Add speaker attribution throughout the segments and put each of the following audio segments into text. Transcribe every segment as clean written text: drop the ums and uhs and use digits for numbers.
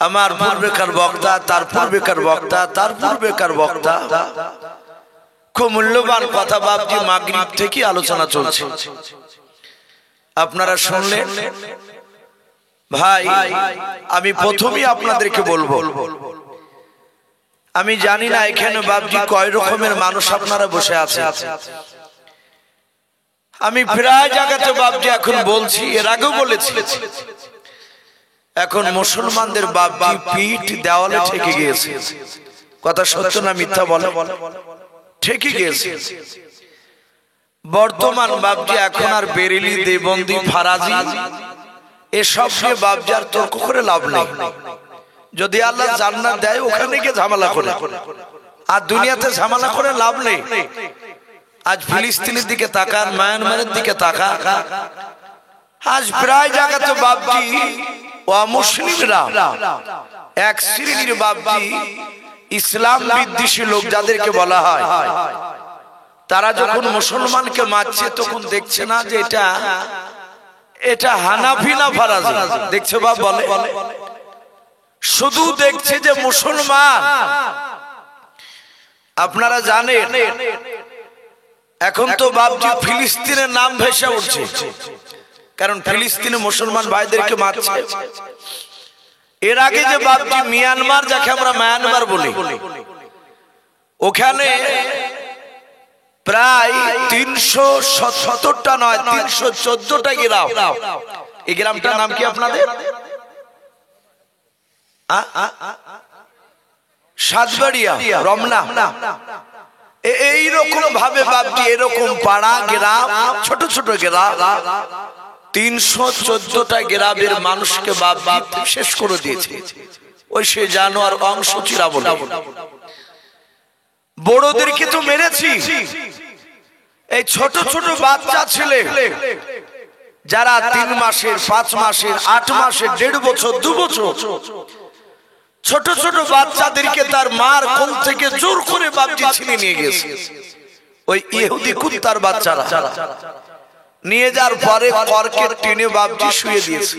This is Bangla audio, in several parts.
Speaker 1: আমার পূর্বেকার বক্তা, তার পূর্বেকার বক্তা, তার পূর্বেকার বক্তা, খুব মূল্যবান কথা বাপজি মাগরিব থেকে আলোচনা চলছে, আপনারা শুনলেন। ভাই আমি প্রথমেই আপনাদেরকে বলবো, আমি জানি না এখানে বাপজি কয় রকমের মানুষ আপনারা বসে আছে। আমি প্রায় জায়গাতে বাপজি এখন বলছি, এর আগেও বলেছি, এখন মুসলমানদের বাপজি পিঠ দেওয়ালে ঠেকে গিয়েছে। কথা সত্য না মিথ্যা বলে? ঠেকে গিয়েছে। বর্তমান বাপজি এখন আর বেরেলি, দেবন্দি, ফারাজি এসব নিয়ে বাপজি আর তর্ক করে লাভ নেই। যদি আল্লাহ জান্নাত দেয় ওখানে গিয়ে ঝামেলা করে, আর দুনিয়াতে ঝামেলা করে লাভ নেই। আজ ফিলিস্তিনের দিকে তাকান, মায়ানমারের দিকে তাকান, আজ প্রায় জায়গাতে বাপজি অমুসলিমরা এক শ্রেণীর বাপজি ইসলাম বিদ্বেষী লোক যাদেরকে বলা হয়, তারা যখন মুসলমানকে মারছে তখন দেখছে না যে এটা হানাফি না ফারাজি, দেখছে বা বলে, শুধু দেখছে যে মুসলমান। আপনারা জানেন এখন তো বাপজি ফিলিস্তিনের নাম ভেসে উঠছে, কারণ ফিলিস্তিনে মুসলমান ভাইদেরকে মারছে। এর আগে যে বাপজি মিয়ানমার, যাকে আমরা মায়ানমার বলি, ওখানে প্রায় 370টা নয় 314টা গ্রাম। এই গ্রামটার নাম কি আপনাদের? সাতবাড়িয়া, রমনা। এইরকম ভাবে বাপজি এরকম পাড়া গ্রাম, ছোট ছোট গ্রাম, 314টা গ্রামের মানুষকে বাপজি শেষ করে দিয়েছে। ওই সে জানোয়ার অংশ চিরা বলে। বড়দেরকে তো মেরেছি, এই ছোট ছোট বাচ্চা ছেলে যারা 3 মাসের, 5 মাসের, 8 মাসের, 1.5 বছর, 2 বছর, ছোট ছোট বাচ্চাদেরকে তার মার কোল থেকে জোর করে বাপজি ছিনিয়ে নিয়ে গেছে। ওই ইহুদি কুত্তার বাচ্চারা নিয়ে যাওয়ার পরে করকে টেনে বাপজি শুয়ে দিয়েছে।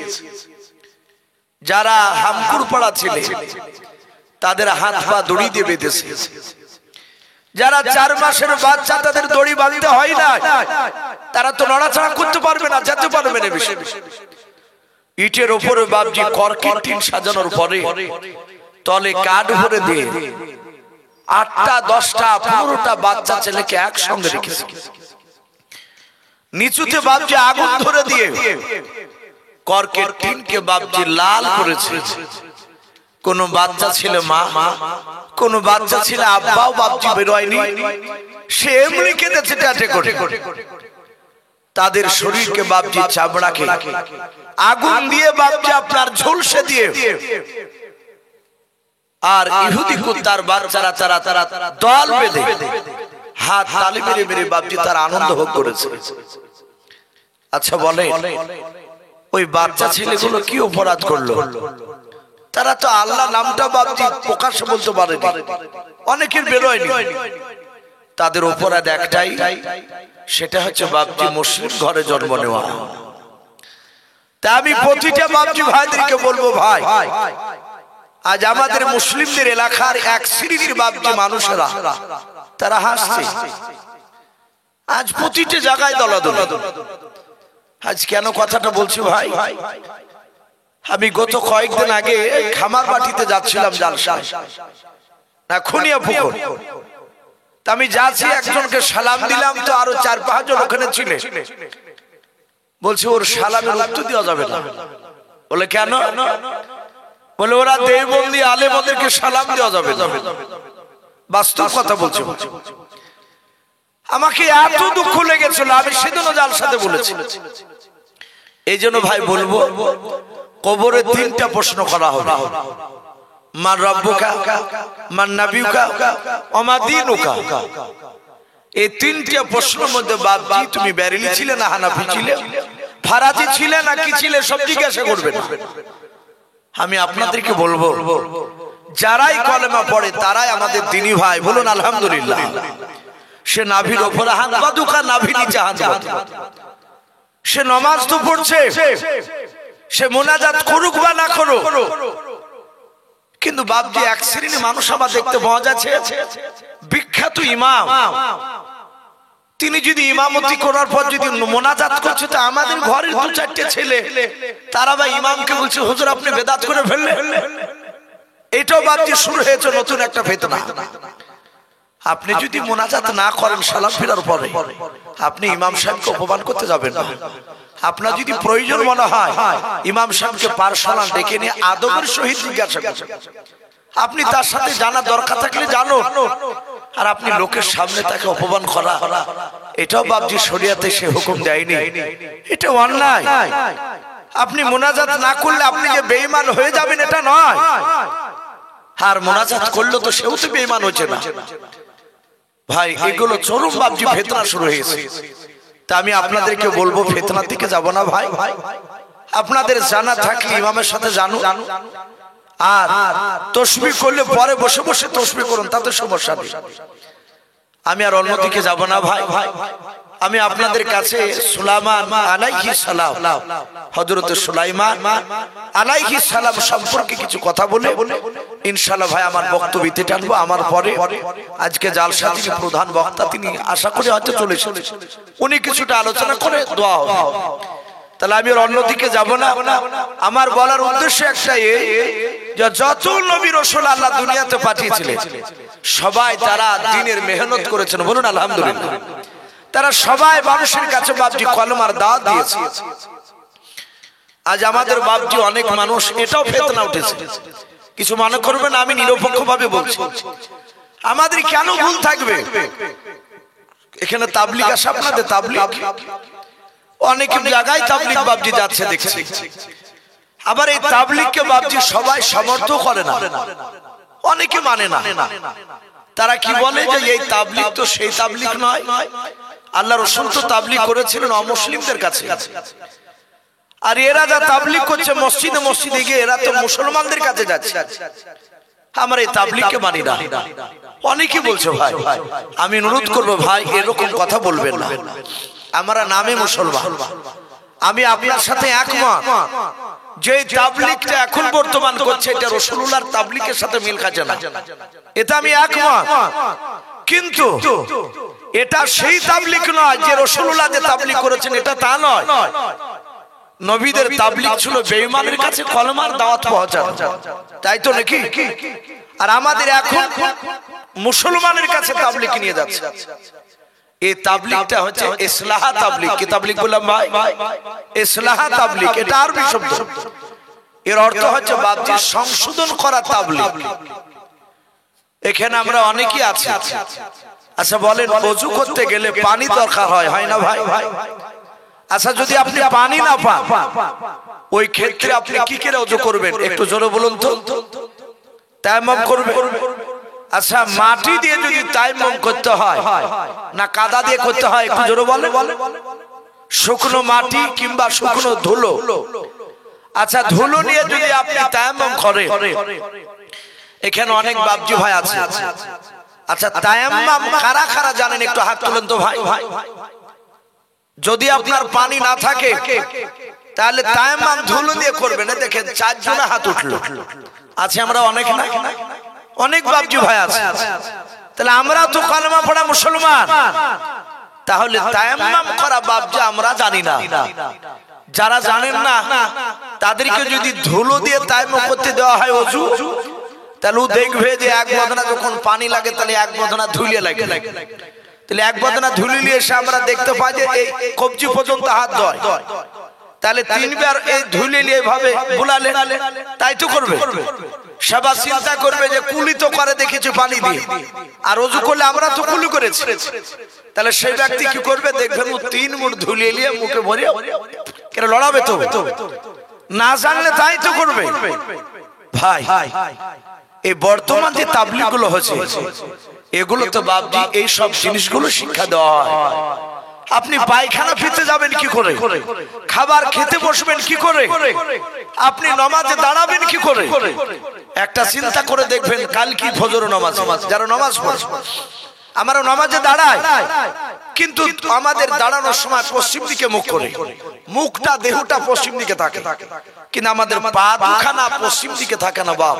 Speaker 1: যারা হামকুর পাড়া ছিল তাদের হাত পা দড়ি দিয়ে বেঁধেছে। যারা 4 মাসের বাচ্চা, তাদের দড়ি বাঁধতে হয় না, তারা তো নড়াচড়া করতে পারবে না, যেতে পারবে না। বেশি ইটের উপরে বাপজি করকেট টিন সাজানোর পরে তলে কাঠ ভরে দিয়ে 8টা 10টা 15টা বাচ্চা ছেলেকে একসঙ্গে রেখেছে। নিচুতে বাপজি আগুন ধরে দিয়ে করকেট টিনকে বাপজি লাল করেছে। কোন বাচ্চা ছিল মা, কোন বাচ্চা ছিল আব্বাও বাপজি বেরোয়নি, সে এমনি কেঁদেছে টাটে করে। তাদের শরীরকে বাপজি চামড়াকে আগুন দিয়ে বাপজি আপনার ঝলসে দিয়ে, আর ইহুদি কুত্তার বাচ্চারা তারা দল বেঁধে হাত তালি মেরে মেরে বাপজি তার আনন্দ ভোগ করেছে। আচ্ছা বলে, ওই বাচ্চা ছেলেগুলো কি অপরাধ করলো? তারা তো আল্লাহ নামটা বাপজি প্রকাশ্যে বলতে পারে, অনেকের বেরোয়নি। তাদের অপরাধ একটাই, সেটা হচ্ছে বাপজি মুসলিম ঘরে জন্ম নেওয়া। তা আমি প্রতিটা বাপজি ভাইদেরকে বলবো, ভাই আজ আমাদের মুসলিমদের এলাকার এক শ্রেণীর বাপজি মানুষেরা তারা হাসছে। আজ প্রতিটা জায়গায় দলাদলি। আজ কেন কথাটা বলছি ভাই, আমি গত কয়েকদিন আগে খামার বাটিতে যাচ্ছিলাম, জালসা না খুনিয়া পুকুর। আমি যাচ্ছি, একজনকে সালাম দিলাম, তো আরো 4-5 জন ওখানে ছিলেন। বলছে ওর সালামের উত্তর দেওয়া যাবে না। বলে কেন? বলে ওরা দেওবন্দি আলেম, ওদেরকে সালাম দেওয়া যাবে না। বাস্তব কথা বলছে। আমাকে এত দুঃখ লেগেছিল, আমি সেদিনও জালসাতে বলেছি। এই জন্য ভাই বলবো, কবরে 3টা প্রশ্ন করা হবে। মান রব্বুকা, মান নাবিয়ুকা, ওয়া মা দীনুকা। এই 3টা প্রশ্নের মধ্যে বাপজি তুমি বেরেলি ছিলে না হানাফি ছিলে, ফারাজি ছিলে না কি ছিলে, সব জিজ্ঞাসা করবেন। আমি আপনাদেরকে বলবো, যারাই কলেমা পড়ে তারাই আমাদের দ্বীনি ভাই। বলুন আলহামদুলিল্লাহ। সে নাভির উপরে হাত বাঁধুকা, নাভি নিচে হাত বাঁধুক। সে নামাজ তো পড়ছে, সে মোনাজাত করুক বা না করুক, কিন্তু বাপজি এক শ্রেণী মানুষ আমার দেখতে পাওয়া যাচ্ছে, বিখ্যাত ইমাম, তিনি যদি ইমামতি করার পর যদি মোনাজাত করছে, তো আমাদের ঘরের দু চারটে ছেলে তারা বা ইমামকে বলছে হুজুর আপনি বেদাত করে ফেললেন। এটাও বাপজি শুরু হয়েছে নতুন একটা ফিতনা। আপনি যদি মোনাজাত না করেন সালাম ফেরার পরে, আপনি ইমাম সাহেবকে অপমান করতে যাবেন না। আপনার যদি প্রয়োজন মনে হয় ইমাম সাহেবকে পার্সোনাল ডেকে নিয়ে আদবের সহিত জিজ্ঞাসা করুন, আপনি তার সাথে জানা দরকার থাকলে জানো। আর আপনি লোকের সামনে তাকে অপমান করা, এটাও বাপজি শরিয়াতে সে হুকুম দেয়নি, এটা অন্যায়। আপনি মোনাজাত না করলে আপনি যে বেঈমান হয়ে যাবেন এটা নয়, আর মোনাজাত করলে তো সেও তো বেঈমান হচ্ছে না। ভাই এগুলো চরম বাপজি ফিতনা শুরু হয়েছে। তা আমি আপনাদেরকে বলবো ফিতনার দিকে যাব না ভাই। আপনাদের জানা থাকলে ইমামের সাথে জানো, আর তাসবিহ করলে পরে বসে বসে তাসবিহ করুন, তাতে সমস্যা নেই। আমি আর অন্যদিকে যাব না ভাই। আমি আপনাদের কাছে সুলাইমান আলাইহিস সালাম, হযরত সুলাইমান আলাইহিস সালাম সম্পর্কে কিছু কথা বলে ইনশাআল্লাহ ভাই আমার বক্তব্যতে টানবো। আমার পরে আজকে জালসা তিনি প্রধান বক্তা, তিনি আশা করি হয়তো চলে এসেছেন, উনি কিছুটা আলোচনা করে দোয়া হবে। তাহলে আমি আর অন্যদিকে যাব না। আমার বলার উদ্দেশ্য একটাই, যে যত নবী রাসূল আল্লাহ দুনিয়াতে পাঠিয়েছিলেন সবাই তারা দ্বীনের মেহনত করেছেন, বলুন আলহামদুলিল্লাহ। তারা সবাই মানুষের কাছে বাপজি কলমার দাওয়াত দিয়েছে। আজ আমাদের বাপজি অনেক মানুষ, এটাও ফিতনা উঠেছে, কিছু মনে করবেন আমি নিরপেক্ষভাবে বলছি, আমাদের কেন ভুল থাকবে? এখানে তাবলীগ আসে, আপনাদের তাবলীগ অনেক জায়গায় তাবলীগ বাপজি যাচ্ছে দেখছি। আবার এই তাবলীগকে বাপজি সবাই সমর্থন করে না, অনেকে মানে না। তারা কি বলে যে এই তাবলীগ তো সেই তাবলীগ নয়, আল্লাহ রাসূল তো তাবলীগ করেছিলেন অমুসলিমদের কাছে, আর এরা যা তাবলীগ করছে মসজিদে মসজিদে গিয়ে এরা তো মুসলমানদের কাছে যাচ্ছে। আমরা এই তাবলীগকে মানি না। অনেকে বলছে ভাই, আমি অনুরোধ করবো ভাই এরকম কথা বলবেন না, আমরা নামে মুসলমান। আমি আপনার সাথে একমত যে তাবলীগটা এখন বর্তমান করছে এটা রাসূলুল্লাহর তাবলীগের সাথে মিল খাচ্ছে না, এটা আমি একমত। কিন্তু এটা সেই তাবলীগ নয় যে রাসূলুল্লাহ যে তাবলীগ করেছেন, এটা তা নয়। নবীদের তাবলীগ ছিল বেঈমানের কাছে কলমার দাওয়াত পৌঁছানো, তাই তো নাকি? আর আমাদের এখন মুসলমানের কাছে তাবলীগ নিয়ে যাচ্ছে। এই তাবলীগটা হচ্ছে ইসলাহ তাবলীগ। কি তাবলীগ বললাম ভাই? ইসলাহ তাবলীগ, এটা আরবি শব্দ। এর অর্থ হচ্ছে বাপজি সংশোধন করা তাবলীগ। এখানে আমরা অনেকেই আছি, আচ্ছা বলেন ওযু করতে গেলে পানি দরকার হয় না ভাই? আচ্ছা যদি আপনি পানি না পান ওই ক্ষেত্রে আপনি কি করে ওযু করবেন? একটু জোরে বলুন তো। তায়াম্মুম করবেন। আচ্ছা মাটি দিয়ে যদি তায়াম্মুম করতে হয় না কাদা দিয়ে করতে হয়, একটু জোরে বলেন। শুকনো মাটি কিংবা শুকনো ধুলো, আচ্ছা ধুলো নিয়ে যদি আপনি তায়াম্মুম করেন, এখানে অনেক বাপজি ভাই আছে। আচ্ছা তায়াম্মুম কারা কারা জানেন একটু হাত তুলেন তো ভাই। যদি আপনার পানি না থাকে তাহলে তায়াম্মুম ধুলো দিয়ে করবেন। দেখেন চারজনে হাত উঠলো, আছে আমরা অনেক না, অনেক বাপজি ভাই আছে। তাহলে আমরা তো কলমা পড়া মুসলমান, তাহলে তায়াম্মুম করা বাপজি আমরা জানি না। যারা জানেন না তাদেরকে যদি ধুলো দিয়ে তায়াম্মুম করতে দেওয়া হয় ওযু, তাহলে ও দেখবে যে এক বদনা যখন পানি লাগে তাহলে এক বদনা ধুলে লাগে, তাহলে এক বদনা ধুলে নিয়ে এসে আমরা দেখতে পাই যে এই কবজি পর্যন্ত হাত ধোয়, তাহলে তিনবার এই ধুলে নিয়ে ভাবে বুলালে, তাই তো করবে। সবাই চিন্তা করবে যে কুলি তো করে দেখেছি পানি দিয়ে, আর ওযু করলে আমরা তো কুলি করেছি। তাহলে সেই ব্যক্তি কি করবে? দেখবেন ও 3 মুঠ ধুলে নিয়ে মুখে ভরে কেন লড়াবে তো, না জানলে তাই তো করবে। ভাই এই বর্তমান যে তাবলীগ গুলো হচ্ছে এগুলো তো বাপজি এই সব জিনিসগুলো শিক্ষা দেওয়া হয়। আপনি পায়খানা ফিরতে যাবেন কি করে, খাবার খেতে বসবেন কি করে, আপনি নামাজে দাঁড়াবেন কি করে, একটা চিন্তা করে দেখবেন। কাল কি ফজর নামাজ, যারা নামাজ পড়ে আমরা নামাজে দাঁড়াই, কিন্তু আমাদের দাঁড়ানোর সময় পশ্চিম দিকে মুখ করে, মুখটা দেহটা পশ্চিম দিকে থাকে, কিন্তু আমাদের পা দুখানা পশ্চিম দিকে থাকে না। বাপ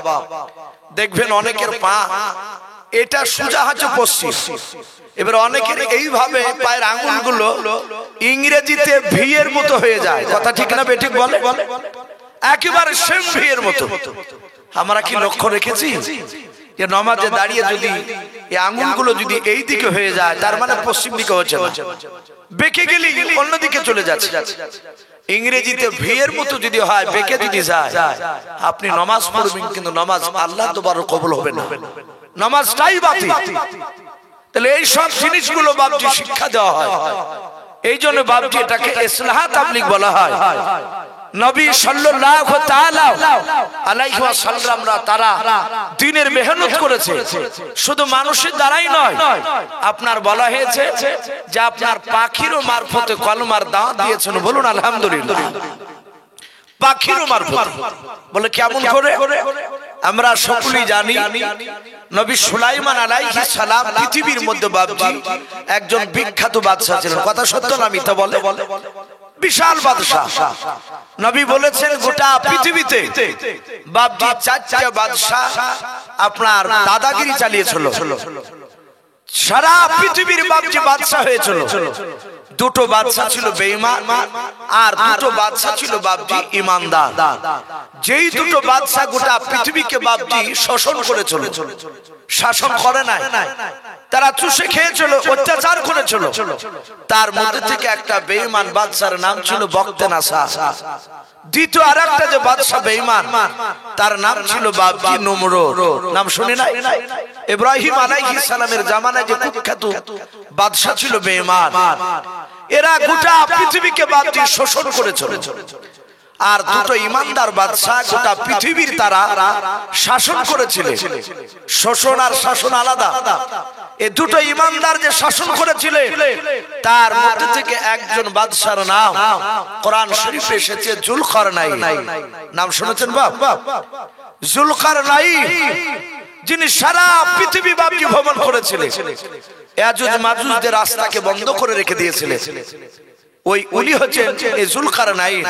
Speaker 1: দেখবেন অনেকের পা এটা সোজা আছে পশ্চিম, এবার অনেকের এইভাবে পায়ের আঙ্গুলগুলো ইংরেজিতে ভি এর মতো হয়ে যায়। কথা ঠিক না বেঠিক বলে? একেবারে সেম ভি এর মতো। আমরা কি লক্ষ্য রেখেছি যে নামাজে দাঁড়িয়ে যদি এই আঙ্গুলগুলো যদি এই দিকে হয়ে যায়, তার মানে পশ্চিম দিকে হচ্ছে না, বেঁকে গেলে অন্যদিকে চলে যাচ্ছে। ইংরেজিতে ভি এর মতো যদি হয়, বেঁকে যদি যায়, আপনি নামাজ পড়বেন কিন্তু নামাজ আল্লাহ দরবারে কবুল হবে না, নামাজটাই বাতিল। তাহলে এই সব জিনিসগুলো বাবজি শিক্ষা দেওয়া হয়। এই জন্য বাবজি এটাকে ইসলাহ তাবলীগ বলা হয়। নবী সাল্লাল্লাহু তাআলা আলাইহি ওয়াসাল্লামরা তারা দ্বীনের মেহনত করেছে, শুধু মানুষের দ্বারাই নয়। আপনার বলা হয়েছে যে আপনার পাখিরও মারফতে কলমার দাওয়াত দিয়েছেন, বলুন আলহামদুলিল্লাহ। পাখিরও মারফত বলে কেমন করে? আমরা সকলেই জানি নবী সুলাইমান আলাইহিস সালাম পৃথিবীর মধ্যে বাবজি একজন বিখ্যাত বাদশা ছিলেন। কথা সত্য না মিথ্যা বলে? বিশাল বাদশা। নবী বলেছেন গোটা পৃথিবীতে বাবজি চারটি বাদশা আপনার দাদাগিরি চালিয়েছিল। সারা পৃথিবীর বাবজি বাদশা হয়েছিল। দুটো বাদশা ছিল বেঈমান, আর দুটো বাদশা ছিল বাবজি ইমানদার। যেই দুটো বাদশা গোটা পৃথিবীকে বাবজি শাসন করেছিল, শাসন করে নাই, তারা চুষে খেয়েছিল, অত্যাচার করেছিল। তার মধ্যে থেকে একটা বেঈমান বাদশার নাম ছিল বক্তেনাসা। দ্বিতীয় আরেকটা যে বাদশা বেঈমান, তার নাম ছিল বাবজি নমরুদ। নাম শুনে নাই? ইব্রাহিম আলাইহিস সালামের জামানায় যে কুখ্যাত বাদশা ছিল বেঈমান, এরা গোটা পৃথিবীকে বাবজি শোষণ করেছিল। আর দুটো ইমানদার বাদশা গোটা পৃথিবীর তারা শাসন করেছিল। শোষণ আর শাসন আলাদা। এই দুটো ইমানদার যে শাসন করেছিল, তার মধ্যে থেকে একজন বাদশার নাম কোরআন শরীফে এসেছে জুলকারনাইন। নাম শুনেছেন বাপ? জুলকারনাইন, যিনি সারা পৃথিবী বাবজি ভ্রমণ করেছিলেন, ইয়াজুজ মাজুজদের রাস্তাকে বন্ধ করে রেখে দিয়েছিলেন। ওই উনি হচ্ছেন এই জুলকারনাইন,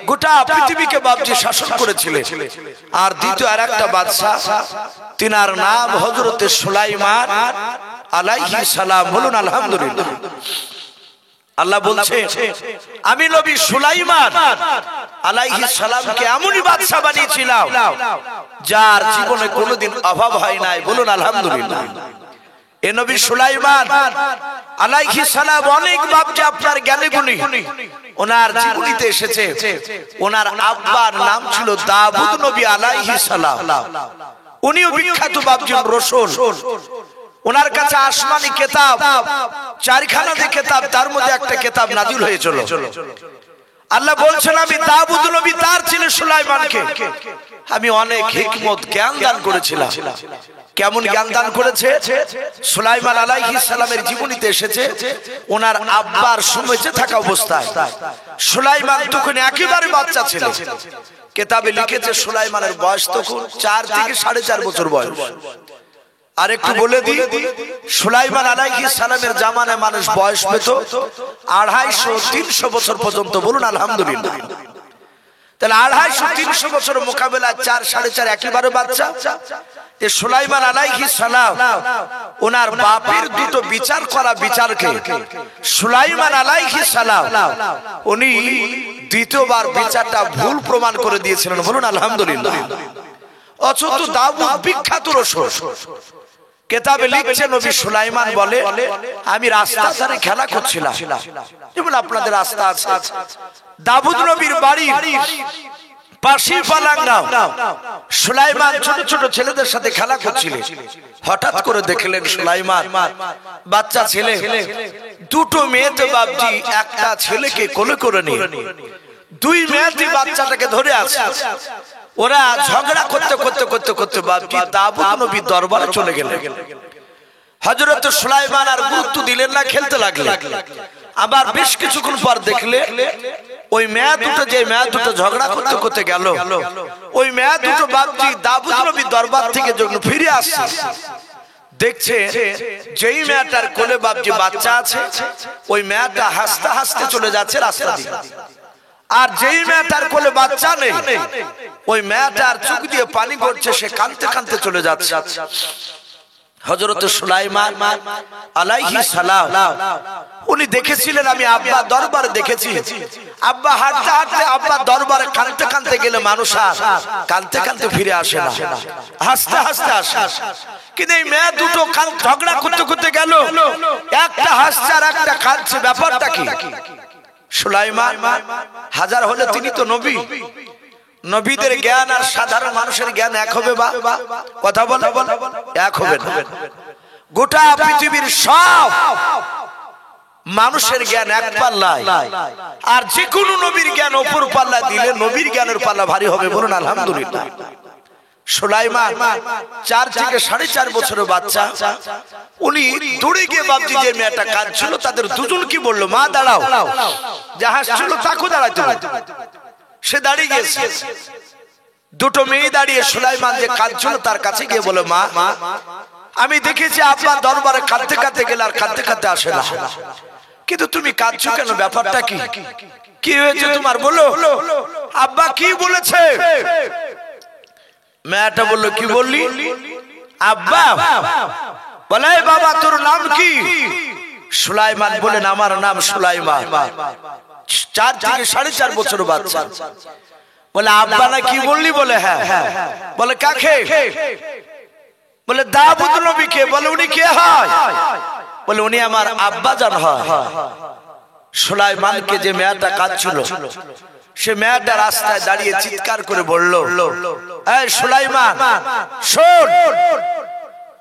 Speaker 1: গোটা পৃথিবীকে বাবজি শাসন করেছিলেন। আর দ্বিতীয় আরেকটা বাদশা, তিনার নাম হযরত সুলাইমান আলাইহিস সালাম। বলুন আলহামদুলিল্লাহ। আল্লাহ বলছে আমি নবী সুলাইমান আলাইহিস সালামকে এমনই বাদশা বানিয়েছিলাম যার জীবনে কোনোদিন অভাব হয় নাই। বলুন আলহামদুলিল্লাহ। এ নবী সুলাইমান আলাইহিস সালাম অনেক বাবজি আপনার জ্ঞানে গুণী, ওনার জীবনীতে এসেছে। ওনার আব্বার নাম ছিল দাউদ নবী আলাইহিস সালাম। উনিও বিখ্যাত বাবজি রাসূল। ওনার কাছে আসমানি কিতাব চারখানা যে কিতাব, তার মধ্যে একটা কিতাব নাজিল হয়েছিল। আল্লাহ বলছেন আমি দাউদ নবী তার ছেলে সুলাইমানকে আমি অনেক হিকমত জ্ঞান দান করেছিলাম। কেমন জ্ঞান দান করেছে? সুলাইমান আলাইহিস সালামের জীবনীতে এসেছে ওনার আব্বার বেঁচে থাকা অবস্থায় সুলাইমান তখন একেবারে বাচ্চা ছিল। কিতাবে লিখেছে সুলাইমানের বয়স তখন 4 থেকে 4.5 বছর বয়স। আর একটু বলে দিই, সুলাইমান আলাইহিস সালামের জামানায় মানুষ বয়স পেত 250-300 বছর পর্যন্ত। বলুন আলহামদুলিল্লাহ। তাহলে 250-300 বছরের মোকাবেলা 4-4.5 একেবারে বাচ্চা। এই সুলাইমান আলাইহিস সালাম ওনার বাপের দুটো বিচার করা বিচারকে সুলাইমান আলাইহিস সালাম উনি দ্বিতীয়বার বিচারটা ভুল প্রমাণ করে দিয়েছিলেন। বলুন আলহামদুলিল্লাহ। অথচ দাউদ বিখ্যাত রাসূল। কিতাবে লিখছে নবী সুলাইমান বলে আমি রাস্তা ধারে খেলা করছিলাম, যেমন আপনাদের রাস্তা আছে। দাউদ নবীর বাড়ি পাশে পালাঙ্গা। সুলাইমান ছোট ছোট ছেলেদের সাথে খেলা করছিলেন। হঠাৎ করে দেখলেন সুলাইমান বাচ্চা ছেলে দুটো মেয়েতে বাবজি একটা ছেলেকে কোলে করে নিয়ে দুই মেয়েতে বাচ্চাটাকে ধরে আছে। ওরা ঝগড়া করতে করতে করতে করতে বাবজি দাউদ নবীর দরবারে চলে গেলেন। হযরত সুলাইমান আর গুরুত্ব দিলেন না, খেলতে লাগলেন। আবার বেশ কিছুক্ষণ পর দেখলে ওই মেয়ে দুটো, যে মেয়ে দুটো ঝগড়া করতে করতে গেল, ওই মেয়ে দুটো বাবজি দাউদ নবীর দরবার থেকে যখন ফিরে আসছে দেখছে যেই মেয়েটার কোলে বাপজি বাচ্চা আছে, ওই মেয়েটা হাসতে হাসতে চলে যাচ্ছে রাস্তা দিয়ে। আর যেই মেয়েটার কোলে বাচ্চা নেই, ওই মেয়েটার চোখ দিয়ে পানি পড়ছে, সে কাঁদতে কাঁদতে চলে যাচ্ছে। হযরত সুলাইমান আলাইহিস সালাম উনি দেখেছিলেন, আমি আব্বা দরবারে দেখেছি, আব্বা হাঁটতে হাঁটতে আব্বা দরবারে কাঁদতে কাঁদতে গেলে মানুষ আর কাঁদতে কাঁদতে ফিরে আসে না, হাসতে হাসতে আসে। কিন্তু এই মেয়ে দুটো ঝগড়া করতে করতে গেল, একটা হাসছে আর একটা কাঁদছে, ব্যাপারটা কি? সুলাইমান হাজার হলে তিনি তো নবী, নবীদের জ্ঞান আর সাধারণ মানুষের জ্ঞান এক হবে? বা কথা বলে এক হবে না। গোটা পৃথিবীর সব মানুষের জ্ঞান এক পাল্লায়, আর যে কোনো নবীর জ্ঞান অপর পাল্লা দিলে নবীর জ্ঞানের পাল্লা ভারী হবে। বলুন আলহামদুলিল্লাহ। সুলাইমান 4 থেকে 4.5 বছরের বাচ্চা, উনি দৌড়ে গিয়ে বাপজি যে মেয়েটা কাঁদছিল তাদের দুজন কি বললো, মা দাঁড়াও, যা হাসছিল তাকে দাঁড়াইতে হবে। সে দাঁড়িয়ে গেছে, দুটো মেয়ে দাঁড়িয়ে সুলাইমান যে কাঁদছিল তার কাছে গিয়ে বলে, মা আমি দেখেছি আব্বা দরবারে কাঁদতে কাঁদতে গেলে আর কাঁদতে কাঁদতে আসে না, কিন্তু তুমি কাঁদছো কেন, ব্যাপারটা কি? কি হয়েছে তোমার, বলো। আব্বা কি বলেছে? মেয়েটা বললো, কি বললি আব্বা? বলে, বাবা তোর নাম কি? সুলাইমান বলেন, আমার নাম সুলাইমান। 4 থেকে 4.5 বছর বাচ্চা। বলে, আব্বা না কি বললি? বলে, হ্যাঁ। বলে, কাকে? বলে, দাউদ নবীকে। বলে, উনি কে হয়? বলে, উনি আমার আব্বা জান হয়। সুলাইমানকে যে মেয়েটা কাঁদছিল, সে মেয়েটা রাস্তায় দাঁড়িয়ে চিৎকার করে বলল, এই সুলাইমান শোন,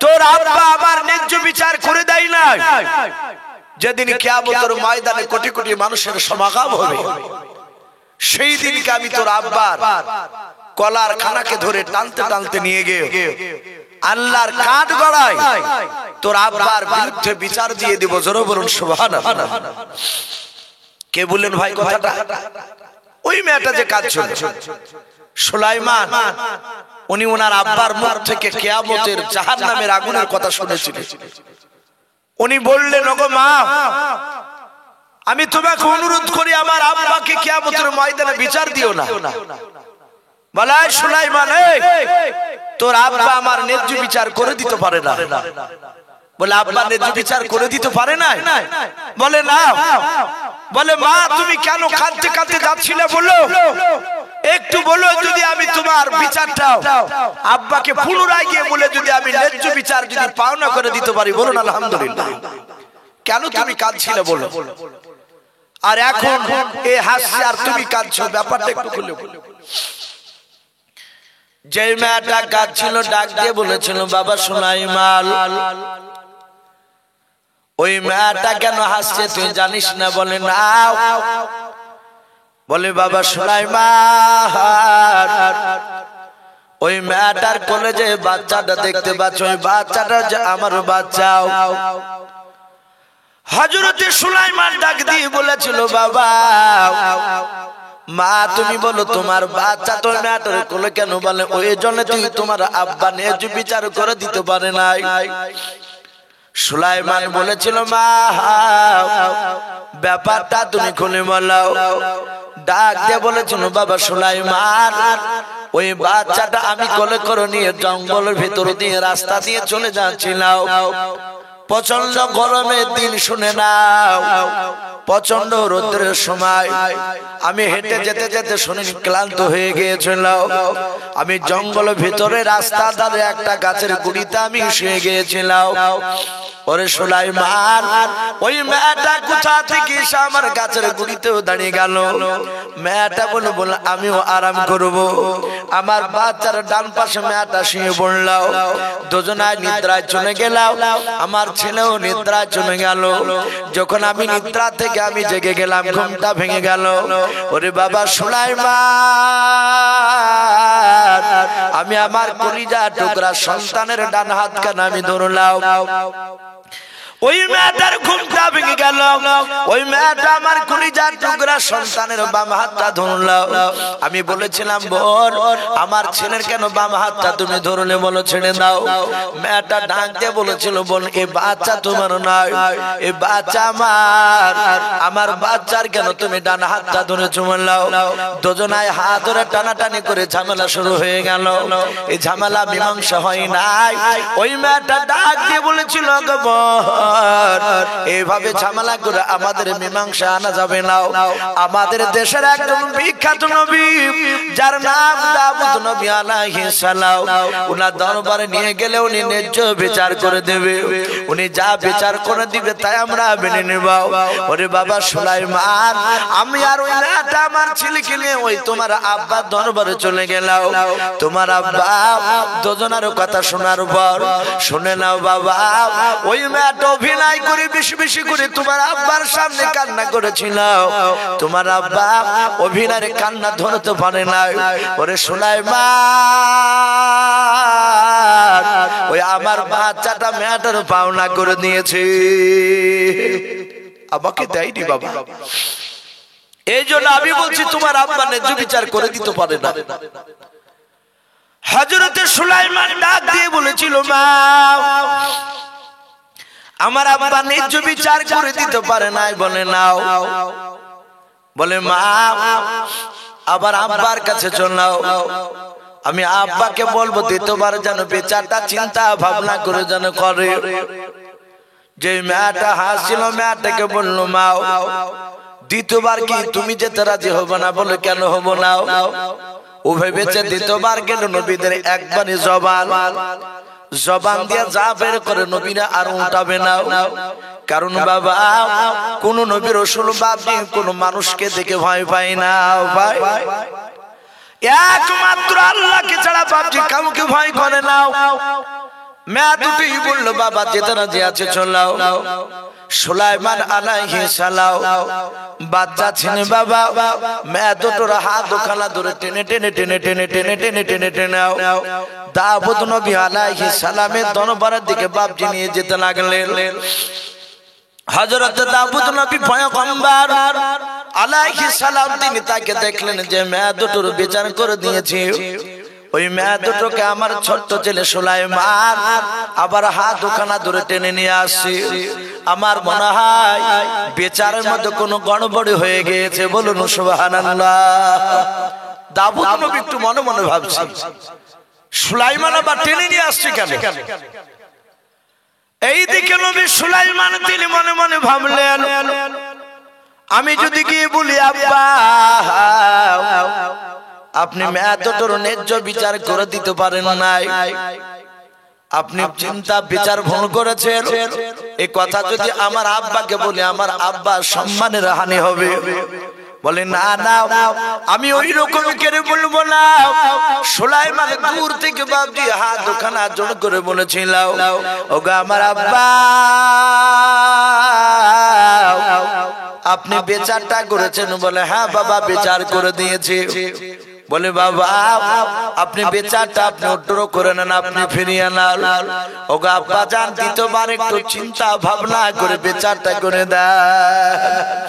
Speaker 1: তোর আব্বা আমার ন্যায্য বিচার করে দেয় না। যেদিন কিয়ামতের ময়দানে কোটি কোটি মানুষের সমাগম হবে, সেই দিনকে আমি তোর আব্বার কলার খানাকে ধরে টানতে টানতে নিয়ে গিয়ে আল্লাহর কাঠ গড়ায় তোর আব্বার বিরুদ্ধে বিচার দিয়ে দিব। জোরে বলুন সুবহানাল্লাহ। কে বললেন ভাই কথাটা? ওই মেয়েটা যে কাঁদছিল, সুলাইমান, উনি ওনার আব্বার মুখ থেকে কিয়ামতের জাহান্নামের আগুনের কথা শুনেছিলেন। উনি বললেন, ওগো মা, আমি তোমাকে অনুরোধ করি আমার আব্বাকে কিয়ামতের ময়দানে বিচার দিও না। বলে, সুলাইমান, তোর আব্বা আমার ন্যায্য বিচার করে দিতে পারে না। বলে, আব্বা ন্যায্য বিচার করে দিতে পারে না? বলে, না। বলে, মা তুমি কেন কাঁদতে কাঁদতে যাচ্ছিলে বলো, একটু বলো, যদি আমি তোমার বিচারটা আব্বাকে পুনরায় গিয়ে বলে যদি আমি ন্যায্য বিচার যদি পাওনা করে দিতে পারি। বলুন আলহামদুলিল্লাহ। কেন তুমি কাঁদছিলে বলো, আর এখন এ হাসছে আর তুমি কাঁদছো, ব্যাপারটা একটু খুলে বলো। যে মেয়েটা কাঁদছিল ডাক দিয়ে বলেছিল, বাবা সুলাইমান, ওই মেয়েটা কেন হাসছে তুই জানিস না? বলে, না। বলে, বাবা সুলাইমান, ওই মেয়েটার কোলে যে বাচ্চাটা দেখতে পাচ্ছ, ওই বাচ্চাটা যে আমার বাচ্চা। হযরতে সুলাইমান ডাক দিয়ে বলেছিল, বাবা মা তুমি বলো তোমার বাচ্চা তো মেয়েটার কোলে কেন? বলে, ওই জন্য তুই তোমার আব্বা ন্যায্য বিচার করে দিতে পারে নাই। সুলাইমান বলেছিল, মা ব্যাপারটা তুমি খুলে বলো। ডাক দিয়ে বলেছিল, বাবা সুলাইমান, ওই বাচ্চাটা আমি কোলে করে নিয়ে জঙ্গলের ভিতর দিয়ে রাস্তা দিয়ে চলে যাচ্ছিলাম। প্রচন্ড গরমের দিন, শুনে নাও, প্রচন্ড রোদ্রের সময় আমি হেঁটে যেতে যেতে শুনে ক্লান্ত হয়ে গিয়েছিল। আমি জঙ্গলের ভিতরে রাস্তা ধারে একটা গাছের গুড়িতে আমি শুয়ে গিয়েছিলাম। ওরে সুলাইমান, ওই মেয়েটা কোথা থেকে এসে আমার গাছের গুড়িতেও দাঁড়িয়ে গেল। মেয়েটা বলে, আমিও আরাম করব। আমার বাচ্চার ডান পাশে মেয়েটা শুয়ে পড়ল। দুজনায় নিদ্রায় চলে গেলাম। আমার ছেলেও নিদ্রায় চলে গেল। যখন আমি নিদ্রা থেকে আমি জেগে গেলাম, ঘুমটা ভেঙে গেল। ওরে বাবা সুলাইমান, আমি আমার কলিজা টুকরা সন্তানের ডান হাতখানা আমি ধরলাম। ওই মেয়েটার ঘুমটা ভেঙে গেল। ওই মেয়েটা আমার কলিজার টুকরা সন্তানের বাম হাতটা ধরলো। আমি বলেছিলাম বোন আমার ছেলের কেন বাম হাতটা তুমি ধরলে, বলো ছেড়ে দাও। মেয়েটা ডাক দিয়ে বলেছিল বোন এই বাচ্চা তোমার নয়, এই বাচ্চা আমার। আমার বাচ্চার কেন তুমি ডান হাতটা ধরে চুমালাও। দুজনায় হাত ধরে টানাটানি করে ঝামেলা শুরু হয়ে গেল। এই ঝামেলা মীমাংসা হয় নাই। ওই মেয়েটা ডাক দিয়ে বলেছিল গো বোন এইভাবে ঝামেলা করে আমাদের মীমাংসা আনা যাবে না। আমাদের দেশের একজন বিখ্যাত নবী যার নাম দাউদ নবী আলাইহিস সালাম, উনার দরবারে নিয়ে গেলে উনি ন্যায্য বিচার করে দেবে। উনি যা বিচার করে দিবে তাই আমরা মেনে নেব। ওরে বাবা সুলাইমান, আমি আর ওই মেয়েটা আমার ছেলেকে নিয়ে ওই তোমার আব্বার দরবারে চলে গেলাম। তোমার আব্বা দুজনের কথা শোনার পর শুনে নাও বাবা, ওই মেয়েটা অভিনয় করে বেশি বেশি করে তোমার আব্বার সামনে কান্না করেছিল। তোমার আব্বা অভিনয়ের কান্না ধরতে পারে না। ওরে সুলাইমান, ওই আমার বাচ্চাটা মেয়েটার পাওনা করে দিয়েছে, আমাকে দেয়নি বাবা। এই জন্য আমি বলছি তোমার আব্বা ন্যায্য বিচার করে দিতে পারে না। হযরতে সুলাইমান ডাক দিয়ে বলেছিল মা আমার আব্বা ন্যায্য বিচার করে দিতে পারে নাই। বলে নাও, বলে মা আবার আব্বার কাছে চলো, আমি আব্বাকে বলবো দ্বিতীয়বার যেন বিচারটা চিন্তা ভাবনা করে যেন করে। যে মেয়েটা হাসছিল মেয়েটাকে বললো মা দ্বিতীয়বার কি তুমি যেতে রাজি হবো না? বলে কেন হবো না? ও ভেবেছে দ্বিতীয়বার গেল নবীদের একবারই জবান দিয়ে যা বের করে নবীরা আর উঠাবে না। কারণ বাবা কোন নবী রাসূল বাপনি কোন মানুষকে দেখে ভয় পায় না। ভাই একমাত্র আল্লাহকে ছাড়া বাপজি কাউকে ভয় করে না। মেয়ে দুটি বলল বাবা যেতে রাজি আছে চলাও। সুলাইমান আলাইহিস সালাম বাচ্চা ছিনে বাবা, মেয়ে দুটোর হাত দুখানা ধরে টেনে টেনে টেনে টেনে টেনে টেনে টেনে টেনে দাউদ নবী আলাইহিস সালামের দরবারের দিকে বাপজি নিয়ে যেতে লাগলেন। হযরত দাউদ নবী পয়গম্বর আলাইহিস সালাম তিনি তাকে দেখলেন যে মেয়ে দুটোর বিচার করে দিয়েছে। ওই মেয়ে দুটোকে আমার ছোট্ট ছেলে সুলাইমান আবার হাত দুখানা ধরে টেনে নিয়ে আসছে। আমার মনে হয় বিচারের মধ্যে কোনো গড়বড় হয়ে গিয়েছে। বলুন সুবহানাল্লাহ। দাউদ নবী একটু মনে মনে ভাবছে সুলাইমান আবার টেনে নিয়ে আসছে কেন? এইদিকে নবী সুলাইমান তিনি মনে মনে ভাবলেন আমি যদি গিয়ে বলি আব্বা আপনি মেয়ে দুটোর ন্যায্য বিচার করে দিতে পারেন নাই, আপনি চিন্তা বিচার ভুল করেছেন, এই কথা যদি আমার আব্বাকে বলি আমার আব্বার সম্মানের হানি হবে। বলে না না আমি ওই রকম করে বলবো না। সুলাইমান দূর থেকে বাপজি হাত দুখানা জোড় করে বলেছিল ওগো আমার আব্বা আপনি বিচারটা করেছেন? বলে হ্যাঁ বাবা বিচার করে দিয়েছি। বলে বাবা আপনি বিচারটা আপনি উত্তর করে নেন, আপনি ফিরিয়ে নেন। ওগো আব্বা জান দ্বিতীয়বার একটু চিন্তা ভাবনা করে বিচারটা করে দেন।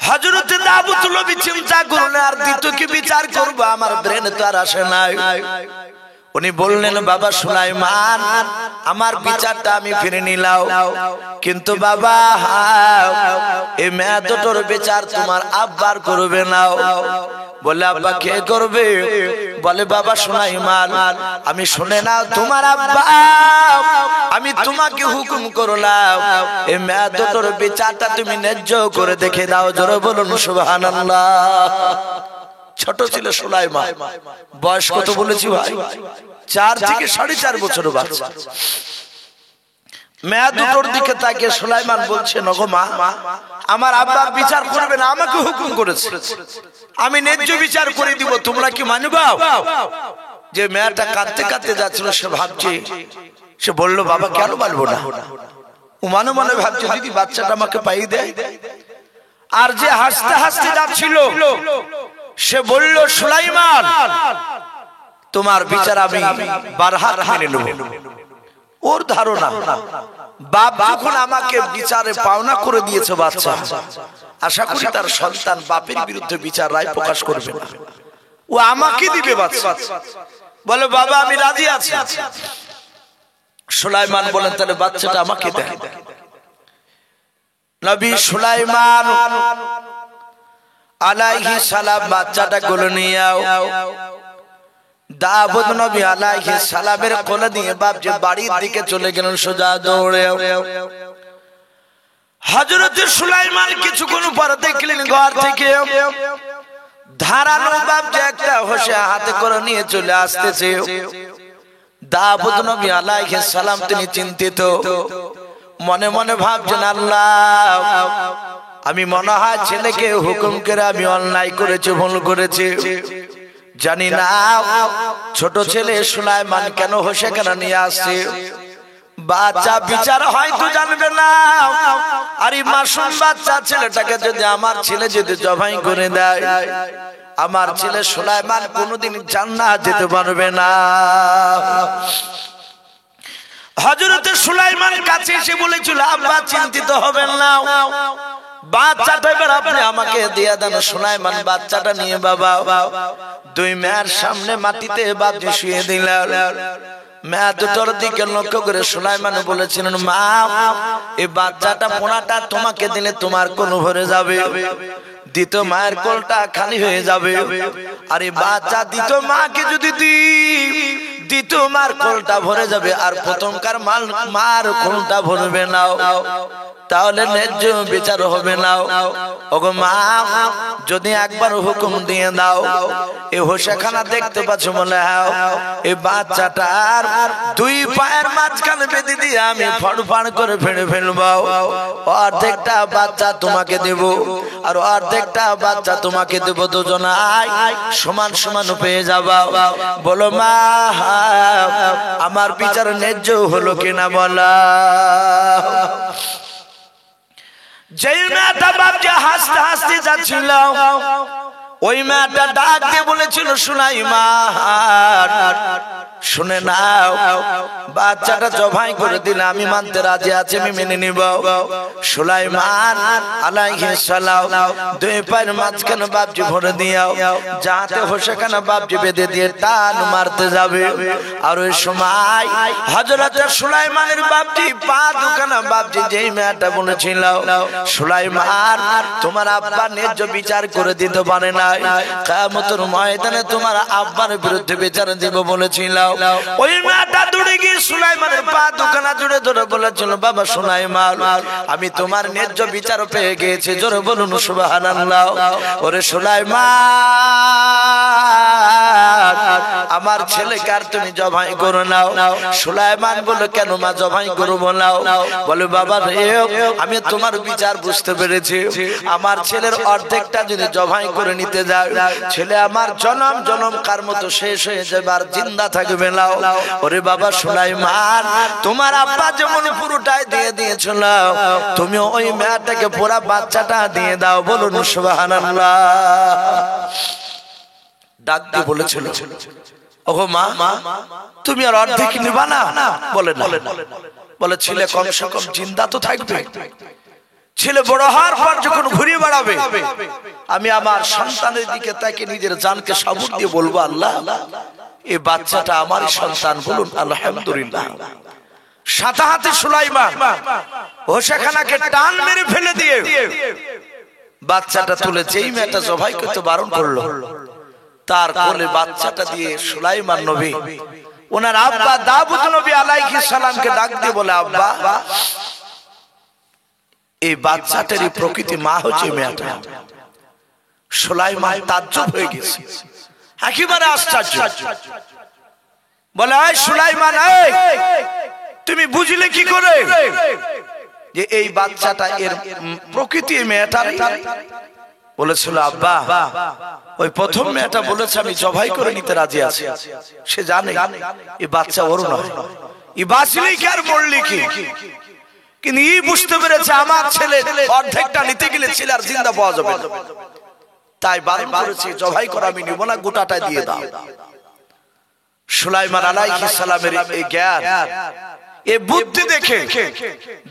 Speaker 1: হযরত দাউদ নবী চিন্তা করলেন আর দ্বিতীয় কি বিচার করব, আমার ব্রেনে তো আর আসে নাই। উনি বললেন বাবা সুলাইমান আমার বিচারটা আমি ফিরে নিলাম, কিন্তু বাবা এই মেয়ে দুটোর বিচার তোমার আব্বার করবে না। বলে আব্বা কে করবে? বলে বাবা সুলাইমান আমি শুনে নাও তোমার আব্বা আমি তোমাকে হুকুম করলাম এই মেয়ে দুটোর বিচারটা তুমি ন্যায্য করে দেখে দাও। জোরে বলুন সুবহানাল্লাহ। ছোট ছিল সুলাইমান, বয়স কত বলেছি ভাই? 4 থেকে 4.5 বছর বাচ্চা। মেয়ে দুটোর দিকে তাকিয়ে সুলাইমান বলছে নগো মা আমার আব্বা বিচার করবে না, আমাকে হুকুম করেছে আমি ন্যায্য বিচার করে দিব, তোমরা কি মানবা? যে মেয়েটা কাঁদতে কাঁদতে যাচ্ছিল সে ভাবছে, সে বলল বাবা কেন মানবো না? ও মনে মনে ভাবছে যদি বাচ্চাটা আমাকে পাইয়ে দেয়। আর যে হাসতে হাসতে যাচ্ছিল সে বলল সুলাইমান তোমার বিচার আমি বারহাত মেনে নেব। ওর ধারণা বাপ যখন আমাকে বিচারে পাওনা করে দিয়েছে বাচ্চা, আশা করি তার সন্তান বাপের বিরুদ্ধে বিচার রায় প্রকাশ করবে না, ও আমাকে দিবে বাচ্চা। বলে বাবা আমি রাজি আছি। সুলাইমান বলেন তাহলে বাচ্চাটা আমাকে দেন। নবী সুলাইমান আলাইহিস সালাম বাচ্চাটা কোলে নিয়ে দাউদ নবী আলাইহিস সালামের কোলে দিয়ে বাপজি বাড়ির দিকে চলে গেলেন সোজা দৌড়ে। হযরত সুলাইমান কিছুক্ষণ পর দেখলেন ঘর থেকে ধারালো বাপজি একটা হোসে হাতে করে নিয়ে চলে আসতেছে। দাউদ নবী আলাইহিস সালাম তিনি চিন্তিত, মনে মনে ভাবছেন আল্লাহ আমি মনে হয় ছেলেকে হুকুম করে আমি অন্যায় করেছি, ভুল করেছি, জানি না ছোট ছেলে সুলাইমান কেন হোসে কেন নিয়ে আসছে। বাচ্চা বিচার হয়তো জানবে না, আর এই মাসুম বাচ্চা ছেলেটাকে যদি আমার ছেলে যদি জবাই করে দেয়, আমার ছেলে সুলাইমান কোনোদিন জান্নাত যেতে পারবে না। হযরত সুলাইমান কাছে এসে বলেছিল আব্বা চিন্তিত হবেন না, বাচ্চাটা এবার আপনি আমাকে দিয়ে দেন। সুলাইমান বাচ্চাটা নিয়ে বাবা দুই মেয়ের সামনে মাটিতে বাপজি শুয়ে দিলেন। মেয়ে দুটোর দিকে লক্ষ্য করে সুলাইমান বলেছিলেন মা এই বাচ্চাটা পোনাটা তোমাকে দিলে তোমার কোল ভরে যাবে, দ্বিতীয় মায়ের কোলটা খালি হয়ে যাবে। আর এই বাচ্চা দ্বিতীয় মাকে যদি দ্বিতীয় মার কোলটা ভরে যাবে, আর প্রথমকার মার কোলটা ভরবে না, তাহলে ন্যায্য বিচার হবে না। ওগো মা যদি একবার হুকুম দিয়ে দাও, এই হোসেখানা দেখতে পাচ্ছ বলে এই বাচ্চাটার দুই পায়ের মাঝখানে বেঁধে দিয়ে আমি ফড়ফড় করে ফেড়ে ফেলবো, অর্ধেকটা বাচ্চা তোমাকে দেব আর অর্ধেকটা বাচ্চা তোমাকে দেব, দুজনাই সমান সমান পেয়ে যাবা। বলো মা আমার বিচার ন্যায্য হলো কিনা বলা। যেই মেয়েটা বাপজি হাসতে হাসতে যাচ্ছিল, ওই মেয়েটা ডাক দিয়ে বলেছিল সুলাইমান শুনে নাও, বাচ্চাটা জবাই করে দিলে আমি মানতে রাজি আছি, আমি মেনে নিব। সুলাইমান আলাইহিস সালাম দুই পায়ের মাঝখানে বাপজি ভরে দিও, যাতে হোসেখানা বাপজি বেঁধে দিয়ে টান মারতে যাবে। আর ওই সময় হযরত সুলাইমানের বাপজি পা দুখানা বাপজি যেই মেয়েটা বলেছিল সুলাইমান তোমার আব্বা ন্যায্য বিচার করে দিতে পারে না, কিয়ামতের ময়দানে তোমার আব্বার বিরুদ্ধে বিচার দিব বলেছিল। ওই মেয়েটা দৌড়ে গিয়ে সুলাইমানের পা দুখানা জুড়ে ধরে বলেছিল বাবা সুলাইমান আমি তোমার ন্যায্য বিচার পেয়ে গিয়েছি, জোরে বলুন সুবহানাল্লাহ। ওরে সুলাইমান আমার ছেলেকে আর তুমি জবাই করো নাও। সুলাইমান বলে কেন মা জবাই করবো নাও? বলে বাবা রে আমি তোমার বিচার বুঝতে পেরেছি, আমার ছেলের অর্ধেকটা যদি জবাই করে নিতে যায়, ছেলে আমার জনম জনম কার মতো শেষ হয়ে যাবে আর জিন্দা থাকবে না। ওরে বাবা সুলাইমান তোমার আব্বা যেমন পুরোটাই দিয়ে দিয়েছিল, তুমি ওই মেয়েটাকে পুরা বাচ্চাটা দিয়ে দাও, বলুন সুবহানাল্লাহ। ডাক দিয়ে বলেছিল ওগো মা তুমি আর অর্ধেক নিবা না? বলে না। বলে ছেলে কমসে কম জিন্দা তো থাকবে, ছেলে বড় হওয়ার পর যখন ঘুরে বেড়াবে আমি আমার সন্তানের দিকে তাকে নিজের জানকে সাবুক দিয়ে বলবো আল্লাহ এই বাচ্চাটা আমার সন্তান, বলুন আলহামদুলিল্লাহ। সাথে হাতে সুলাইমান হোসেখানাকে টান মেরে ফেলে দিয়ে বাচ্চাটা তুলে যেই মেয়েটা জবাই করতে বারণ করলো তার কোলে বাচ্চাটা দিয়ে সুলাইমান নবী ওনার আব্বা দাউদ নবী আলাইহিস সালামকে ডাক দিয়ে বলে আব্বা এই বাচ্চাটারই প্রকৃতি মা হচ্ছে মেয়েটা। সুলাইমান তাজ্জব হয়ে গেছে, একেবারে আশ্চর্য। বলে এই সুলাইমান তুমি বুঝলে কি করে যে এই বাচ্চাটা এর প্রকৃতি মেয়েটার? বলেছিল আব্বা ওই প্রথম মেয়েটা বলেছে আমি জবাই করে নিতে রাজি আছি, সে জানে এই বাচ্চা ওর নয়, এই বাঁচলেই কি আর মরলি কি, কিন্তু এই বুঝতে পেরেছে আমার ছেলে অর্ধেকটা নিতে গেলে ছেলে আর জিন্দা পাওয়া যাবে না, তাই বারণ করেছে জবাই করা আমি নিব না, গোটাটা দিয়ে দাও। সুলাইমান আলাইহিস সালামের এই জ্ঞান, এ বুদ্ধি দেখে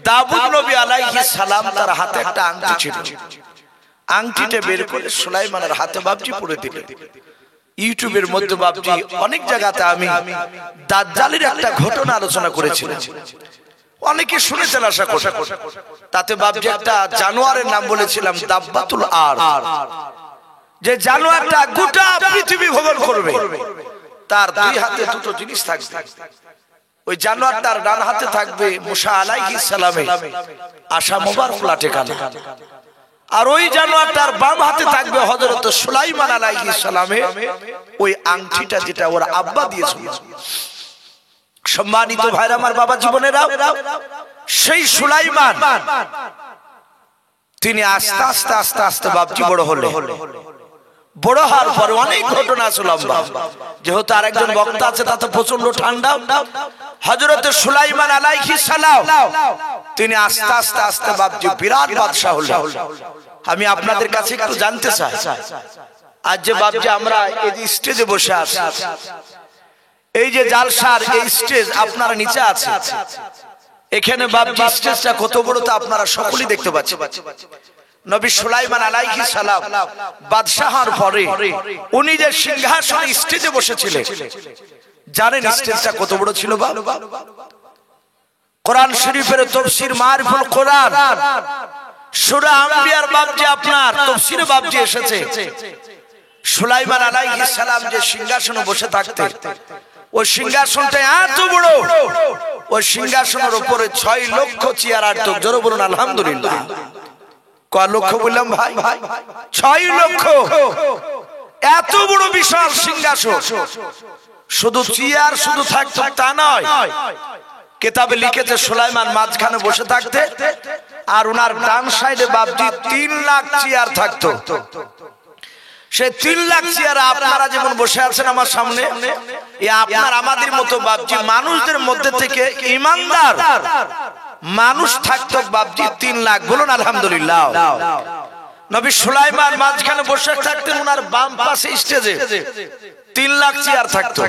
Speaker 1: দাউদ নবী আলাইহিস সালাম তার হাতে একটা আংটি ছিল, আংটিটা বের করে সুলাইমানের হাতে বাবজি পরে দিলেন। ইউটিউবের মধ্যে বাবজি অনেক জায়গাতে আমি দাজ্জালের একটা ঘটনা আলোচনা করেছিলাম, অনেকে শুনেছেন আশা করি। তাতে বাবজি একটা জানোয়ারের নাম বলেছিলাম দাব্বাতুল আর, যে জানোয়ারটা গোটা পৃথিবী ভ্রমণ করবে, তার দুই হাতে দুটো জিনিস থাকবে। ওই জানোয়ারটার ডান হাতে থাকবে মুসা আলাইহিস সালামের আশা মোবারক লাটেকানা, আর ওই জানোয়ারটার বাম হাতে থাকবে হযরত সুলাইমান আলাইহিস সালামের ওই আংটিটা, যেটা ওর আব্বা দিয়েছিল। সম্মানিত ভাইরা আমার, বাবা জীবনেরা, সেই সুলাইমান তিনি আস্তে আস্তে আস্তে আস্তে বাবজি বড় হলো। বড় হওয়ার পরে অনেক ঘটনা আছে লম্বা, যেহেতু আরেকজন বক্তা আছে তাতে প্রচন্ড ঠান্ডা। হযরত সুলাইমান আলাইহিস সালাম তিনি আস্তে আস্তে আস্তে বাবজি বিরাট বাদশা হলেন। আমি আপনাদের কাছে একটু জানতে চাই, আজ যে বাবজি আমরা এই যে স্টেজে বসে আছি, এই যে জালসার এই স্টেজ আপনারা নিচে আছে, এখানে বাবজি স্টেজটা কত বড় তা আপনারা সকলেই দেখতে পাচ্ছেন। নবী সুলাইমান আলাইহিস সালাম বাদশাহর পরে উনি যে সিংহাসনে স্টেজে বসেছিলেন, জানেন স্টেজটা কত বড় ছিল? কোরআন শরীফের তাফসীর মারিফুল কোরআন সূরা আম্বিয়ার বাবজি আপনার তাফসীরে বাবজি এসেছে, সুলাইমান আলাইহিস সালাম যে সিংহাসনে বসে থাকতেন, ওই সিংহাসনটা এত বড়, ওই সিংহাসনের উপরে 6 লক্ষ চেয়ার আটত। জোরে বলুন আলহামদুলিল্লাহ। কয় লক্ষ বললাম ভাই? 6 লক্ষ। এত বড় বিশাল সিংহাসন, শুধু চেয়ার শুধু থাকতো তা নয়, কিতাবে লিখেছে সুলাইমান মাঝখানে বসে থাকতে, আর ওনার ডান সাইডে বাবজি 3 লাখ চেয়ার থাকতো। সে 3 লাখ চেয়ার আপনারা যেমন বসে আছেন আমার সামনে, আপনার আমাদের মতো বাবজি মানুষদের মধ্যে থেকে ইমানদার মানুষ থাকতো বাবজি 3 লাখ। বলুন আলহামদুলিল্লাহ। নবী সুলাইমান মাঝখানে বসে থাকতেন, ওনার বাম পাশে স্টেজে 3 লাখ চেয়ার থাকতো।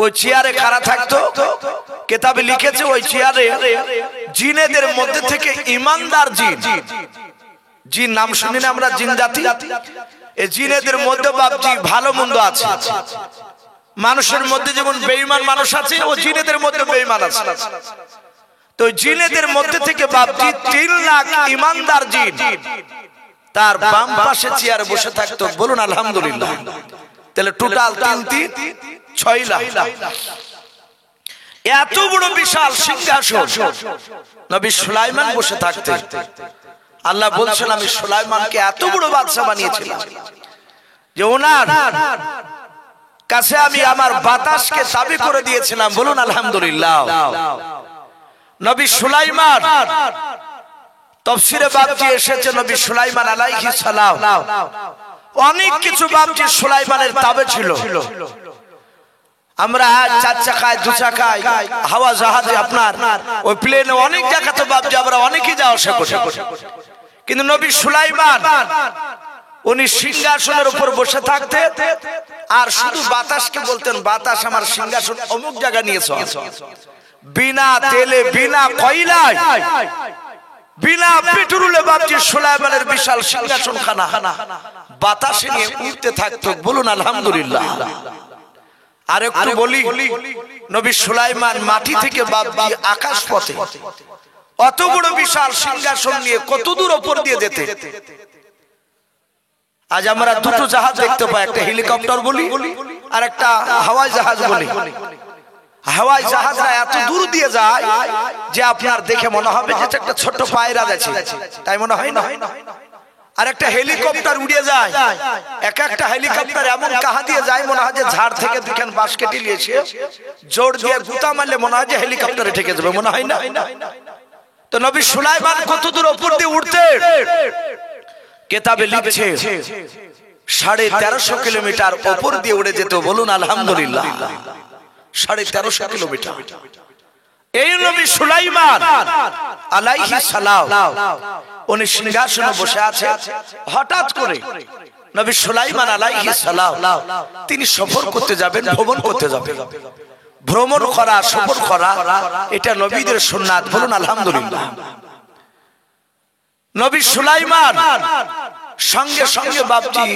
Speaker 1: ওই চেয়ারে কারা থাকতো? কিতাবে লিখেছে ওই চেয়ারে জিনেদের মধ্যে থেকে ইমানদার জিন, জিন নাম শুনি না আমরা, জিন জাতি। এই জিনেদের মধ্যে বাবজি ভালো মন্দ আছে। মানুষের মধ্যে যেমন বেঈমান মানুষ আছে, ও জিনেদের মধ্যে বেঈমান আছে। তো জিনেদের মধ্যে থেকে বাবজি 3 লাখ ইমানদার জিন তার বাম পাশে চেয়ারে বসে থাকতো। বলুন আলহামদুলিল্লাহ। তাহলে টোটাল 6 লাখ। এত বড় বিশাল সিংহাসন নবী সুলাইমান বসে থাকতেন। আল্লাহ বলছেন, আমি সুলাইমানকে এত বড় বাদশা বানিয়েছিলাম যে ওনার কাছে আমি আমার বাতাসকে চাবি করে দিয়েছিলাম। বলুন আলহামদুলিল্লাহ। নবী সুলাইমান তাফসীরে বাবজি এসেছে, নবী সুলাইমান আলাইহিস সালাম অনেক কিছু বাবজি সুলাইমানের তাবে ছিল। আমরা 4 চাকায় 2 চাকায় হাওয়া জাহাজে আপনার ওই প্লেনে অনেক জায়গাতে বাবজি আমরা অনেকেই যাওয়া আসা করি, কিন্তু নবী সুলাইমান উনি সিংহাসনের উপর বসে থাকতেন আর শুধু বাতাসকে বলতেন, বাতাস আমার সিংহাসন অমুক জায়গা নিয়েছ। বিনা তেলে, বিনা কয়লায়, বিনা পেট্রোলে বাবজি সুলাইমানের বিশাল সিংহাসন খানা বাতাসে নিয়ে উঠতে থাকতো। বলুন আলহামদুলিল্লাহ। আর একটু বলি, নবী সুলাইমান মাটি থেকে বাবজি আকাশ পথে অত বড় বিশাল সিংহাসন নিয়ে কত দূর উপর দিয়ে যেতে। আজ আমরা দুটো জাহাজ দেখতে পাই, একটা হেলিকপ্টার বলি আর একটা হাওয়াই জাহাজ বলি। হাওয়াই জাহাজরা এত দূর দিয়ে যায় যে আপনার দেখে মনে হবে যে একটা ছোট্ট পায়রা যাচ্ছে, তাই মনে হয় না? আর একটা হেলিকপ্টার উড়ে যায়, এক একটা হেলিকপ্টার এমন কাহা দিয়ে যায় মনে হয় যে ঝাড় থেকে দুখান বাঁশ কেটে নিয়েছে, জোর দিয়ে গুতা মারলে মনে হয় যে হেলিকপ্টারে ঠেকে যাবে, মনে হয় না? তো নবী সুলাইমান কত দূর উপর দিয়ে উঠতে, কিতাবে লিখছে 1350 কিলোমিটার উপর দিয়ে উড়ে যেত। বলুন আলহামদুলিল্লাহ। 1350 কিলোমিটার। এই নবী সুলাইমান আলাইহিস সালাম উনি সিংহাসনে বসে আছে। হঠাৎ করে নবী সুলাইমান আলাইহিস সালাম তিনি সফর করতে যাবেন, ভ্রমণ করতে যাবেন। ভ্রমণ করা, সফর করা, এটা নবীদের সুন্নাত। বলুন আলহামদুলিল্লাহ। নবী সুলাইমান সঙ্গে সঙ্গে বাপজি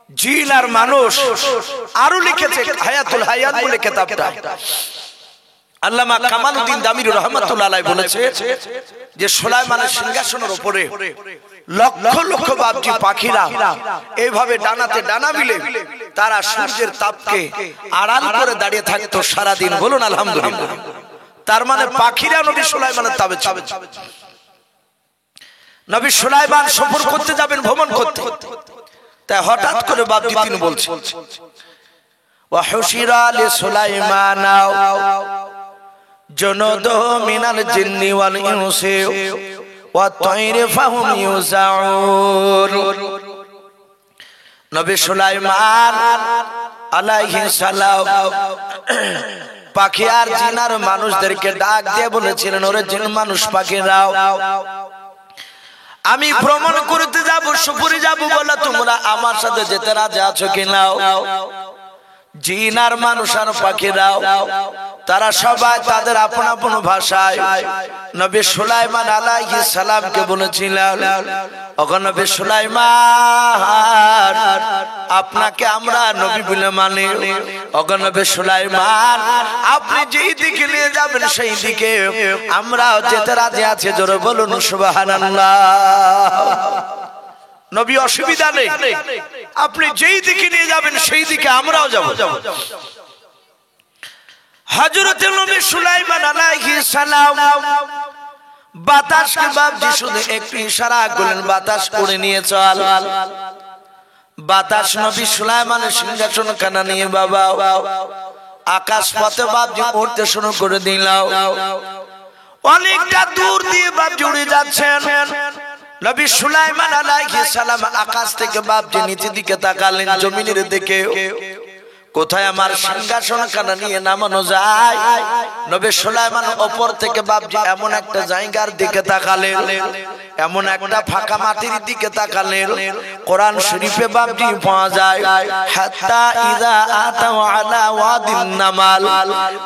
Speaker 1: জিন আর মানুষ আরো লিখেছে হায়াতুল হায়াত বলে কিতাবটা। আল্লামা কামালউদ্দিন দামির রহমাতুল্লাহ আলাইহি বলেছে যে সুলাইমানের সিংহাসনের উপরে লক্ষ লক্ষ বাপজি পাখিরা এইভাবে ডানাতে ডানা মিলে তারা সূর্যের তাপকে আড়াল করে দাঁড়িয়ে থাকতো সারা দিন। বলুন আলহামদুলিল্লাহ। তার মানে পাখিরা নবী সুলাইমানের তাবে ছিল। নবী সুলাইমান সফর করতে যাবেন, ভ্রমণ করতে, তাই হঠাৎ করে বাপজি তিনি বলছেন ওয়া হুশিরা লি সুলাইমান জুনুদুহু মিনাল জিন্নি ওয়াল ইনসি ওয়াত তায়রি ফাহুম ইউজাউন। নবী সুলাইমান আলাইহিস সালাম পাখি আর জিন আর মানুষদেরকে ডাক দিয়ে বলেছিলেন, ওরে জিন মানুষ পাখিরাও, আমি ভ্রমণ করতে যাব, সফরে যাব, বলে তোমরা আমার সাথে যেতে রাজি আছো কিনা? জিন আর মানুষ আর পাখিরাও তারা সবাই তাদের আপন আপন ভাষায় নবী সুলাইমান আলাইহিস সালামকে বলেছিলেন, ওগো নবী সুলাইমান, আপনাকে আমরা নবী বলে মানি। ওগো নবী সুলাইমান, আপনি যেই দিকে নিয়ে যাবেন সেই দিকে আমরা যেতে রাজি আছি। জোরে বলুন সুবহানাল্লাহ। নবী অসুবিধা নেই, আপনি যেই দিকে নিয়ে যাবেন সেই দিকে আমরাও যাব। হযরত নবী সুলাইমান আলাইহিস সালাম বাতাসকে বাপজি শুধু একটু ইশারা করলেন, বাতাস করে নিয়ে চল। বাতাস নবী সুলাইমানের সিংহাসন খানা নিয়ে বাবা আকাশ পথে বাপজি উড়তে শুরু করে দিল। অনেকটা দূর দিয়ে বাপজি উড়ে যাচ্ছেন। নবী সুলাইমান আলাইহিস সালাম আকাশ থেকে বাপজি নিচের দিকে তাকালেন, জমিনের দিকে, কোথায় আমার সিংহাসন খানা নিয়ে নামানো যায়। নবী সুলাইমান উপর থেকে বাপজি এমন একটা জায়গার দিকে তাকালেন, এমন একটা ফাঁকা মাটির দিকে তাকালেন, কোরআন শরীফে বাপজি পাওয়া যায় হাত্তা ইযা আতাও আলা ওয়াদিন নামাল।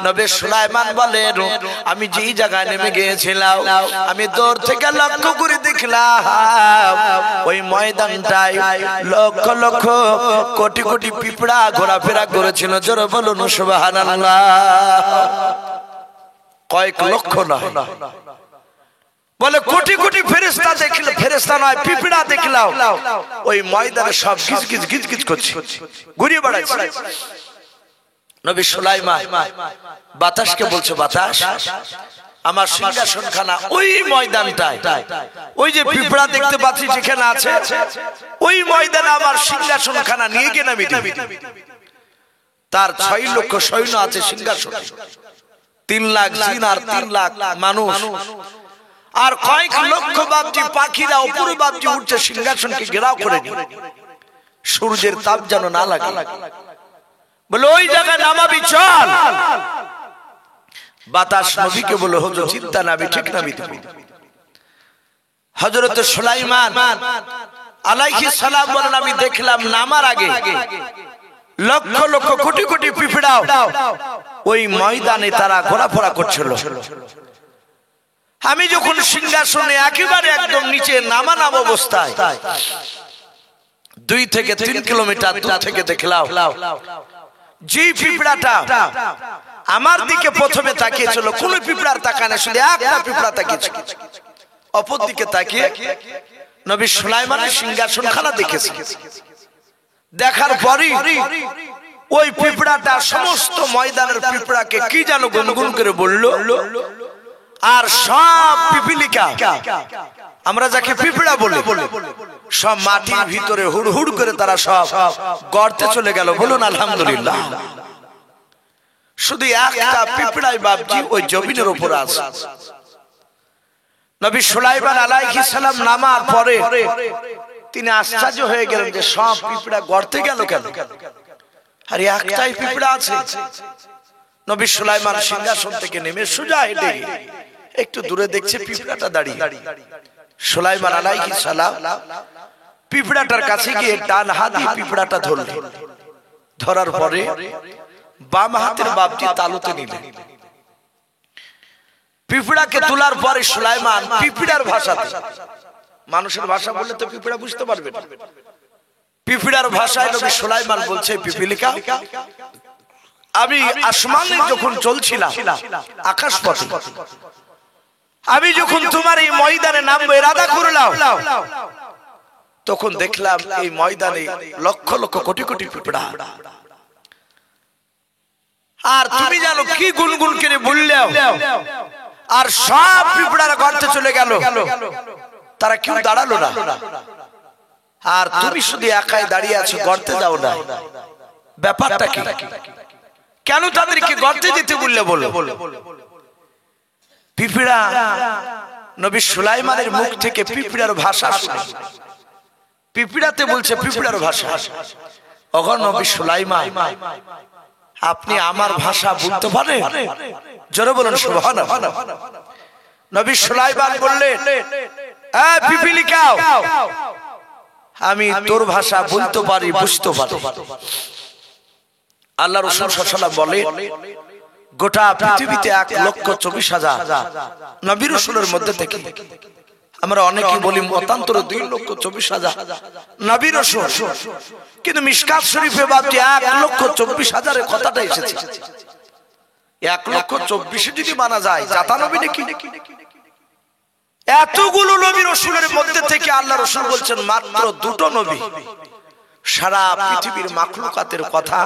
Speaker 1: নবী সুলাইমান বলেন, আমি যেই জায়গায় নেমে গিয়েছিলাম আমি দূর থেকে লক্ষ্য করে দেখলাম ওই ময়দানটায় লক্ষ লক্ষ কোটি কোটি পিঁপড়া ঘোরাফেরা করেছিল। জোরে বলুন সুবহানাল্লাহ। কয়েক লক্ষ না, বলে কোটি কোটি ফেরেশতা দেখলাম, ফেরেশতা নয় পিঁপড়া দেখলাম ওই ময়দানে সব গিজগিজ গিজগিজ করছে, ঘুরিয়ে বেড়াচ্ছে। নবী সুলাইমান বাতাসকে বলছে, বাতাস, আমার সিংহাসন খানা ওই ময়দানটায়, ওই যে পিঁপড়া দেখতে পাচ্ছি যেখানে আছে ওই ময়দানে আমার সিংহাসন খানা নিয়ে গিয়ে নামি দিবি। তার 6 লক্ষ সৈন্য আছে সিংহাসন, 3 লাখ জিন আর 3 লাখ মানুষ, আর কয়েক লক্ষ বাপজি পাখিরা উপরে বাপজি উঠছে সিংহাসনকে ঘেরাও করে নিয়ে, সূর্যের তাপ যেন না লাগে। বলে ওই জায়গায় নামাবি, চল। বাতাস নবীকে বলে, হুজুর চিন্তা না, আমি ঠিক নামি দেব। হযরত সুলাইমান আলাইহিস সালাম বলেন, আমি দেখলাম নামার আগে লক্ষ লক্ষ কোটি কোটি পিঁপড়া ওই ময়দানে তারা ঘোরাফেরা করছিল। আমি যখন সিংহাসনে একেবারে একদম নিচে নামানাম অবস্থায় 2 থেকে 3 কিলোমিটার দূর থেকে দেখলাম যে পিঁপড়াটা আমার দিকে প্রথমে তাকিয়েছিল, কোন পিঁপড়ার তাকানে, শুধু একটা পিঁপড়া তাকিয়েছিল। অপর দিকে তাকিয়ে নবী সুলাইমানের সিংহাসন খানা দেখেছে। দেখার পরই ওই পিঁপড়াটা সমস্ত ময়দানের পিঁপড়াকে কি যেন গুনগুন করে বলল, আর সব পিপিলিকা, আমরা যাকে পিঁপড়া বলি, সব মাটির ভিতরে হুড় হুড় করে তারা সব গর্তে চলে গেল। বলুন আলহামদুলিল্লাহ। শুধু একটা পিঁপড়াই বাপজি ওই জমিনের উপর আছে। নবী সুলাইমান আলাইহিস সালাম নামার পরে তিনি আশ্চর্য হয়ে গেলেন যে সব পিঁপড়া গর্তে গেল কেন, আর একটাই পিঁপড়া আছে। নবী সুলাইমান সিংহাসন থেকে নেমে সোজা হেঁটে একটু দূরে দেখছে পিঁপড়াটা দাঁড়িয়ে। সুলাইমান আলাইহিস সালাম পিঁপড়াটার কাছে গিয়ে ডান হাতে পিঁপড়াটা ধরলেন। ধরার পরে বাম হাতের বাপজি তালুতে নিলেন। পিঁপড়াকে তোলার পরে সুলাইমান পিঁপড়ার ভাষাতে, মানুষের ভাষা বললে তো পিঁপড়া বুঝতে পারবে না, পিঁপড়ার ভাষায় নবী সুলাইমান বলছে, পিপীলিকা, আমি আসমানে যখন চলছিলাম আকাশ পথে, আমি যখন তোমার এই ময়দানে নামবো ইরাদা করলাম, তখন দেখলাম এই ময়দানে লক্ষ লক্ষ কোটি কোটি পিঁপড়া। আর তুমি জানো কি গুনগুন করে বললে, আর সব পিঁপড়ারা গর্তে চলে গেল, তারা কেউ দাঁড়ালো না, আর তুমি শুধু একাই দাঁড়িয়ে আছো, গর্তে যাও না, ব্যাপারটা কি? কেন তাদেরকে গর্তে যেতে বললে বলো? পিঁপড়া নবী সুলাইমানের মুখ থেকে পিঁপড়ার ভাষা শুনে, পিঁপড়াতে বলছে পিঁপড়ার ভাষা, ওগো নবী সুলাইমান, আপনি আমার ভাষা বুঝতে পারেন? জোরে বলুন সুবহানাল্লাহ। নবী সুলাইমান বললেন, এ পিপীলিকা, আমি তোর ভাষা বলতে পারি, বুঝতে পারি। আল্লাহ রাসূল সাল্লাল্লাহু আলাইহি ওয়াসাল্লাম বলে, গোটা পৃথিবীতে 1,24,000 নবী রাসূলের মধ্যে থেকে আমরা অনেকেই বলি মতান্তরে 2,24,000 নবী রাসূল, কিন্তু মিশকাত শরীফে বাপজি 1,24,000 এর কথাটা এসেছে। 1,24,000 যদি মানা যায়, জাতা নবী নাকি? এতগুলো নবী রাসূলের মধ্যে থেকে আল্লাহ রাসূল বলছেন মাত্র দুটো নবী সারা পৃথিবীর মাখলুকাতের কথা